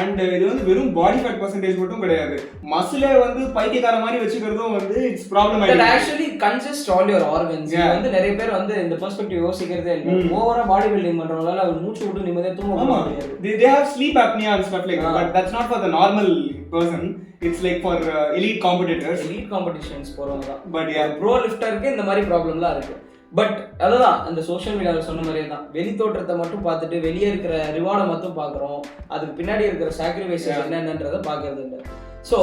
அண்ட் இது வந்து வெறும் பாடி ஃபேட் பர்சன்டேஜ் மட்டும் கிடையாது, மசிலே வந்து பைத்தியக்கார மாதிரி வச்சுக்கிறதும் வந்து it's problem. It actually congest all your organs. வந்து நிறைய பேர் வந்து இந்த பெர்ஸ்பெக்டிவ் யோசிக்கிறதே இல்லை. ஓவரா பாடி பில்டிங் பண்றவங்களால மூச்சு விட்டு நிம்மதியா தூங்க முடியாது. they have sleep apnea and stuff like that, but that's not for the normal person. It's like for elite competitors. Elite competitions போறவங்க தான். But pro lifter க்கு இந்த மாதிரி ப்ராப்ளம்லாம் இருக்கு. பட் அதுதான் அந்த சோஷியல் மீடியாவில் சொன்ன மாதிரியே தான் வெளி தோற்றத்தை மட்டும் பார்த்துட்டு வெளியே இருக்கிற ரிவார்டை மட்டும் பார்க்குறோம், அதுக்கு பின்னாடி இருக்கிற சாக்ரிஃபைசஸ் என்னென்னன்றதை பார்க்கறது இல்லை. So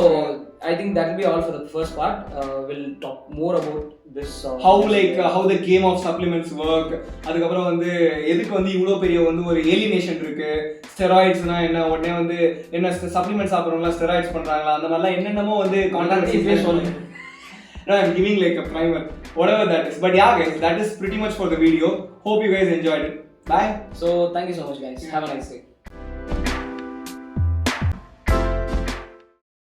I think that will be all for the first part. We'll talk more about this. How the game of supplements work. அதுக்கப்புறம் வந்து எதுக்கு வந்து இவ்வளோ பெரிய வந்து ஒரு ஏலினேஷன் இருக்கு, ஸ்டெராய்ட்ஸ்னா என்ன, உடனே வந்து என்ன சப்ளிமெண்ட் சாப்பிட்றவங்களா ஸ்டெராய்ட்ஸ் பண்றாங்களா, அந்த மாதிரிலாம் என்னென்னமோ வந்து கான்ட்ராக்ட் சொல்லு. No, I'm giving like a primer, whatever that is. But yeah guys, that is pretty much for the video. Hope you guys enjoyed it. Bye. So thank you so much guys. Have a nice day.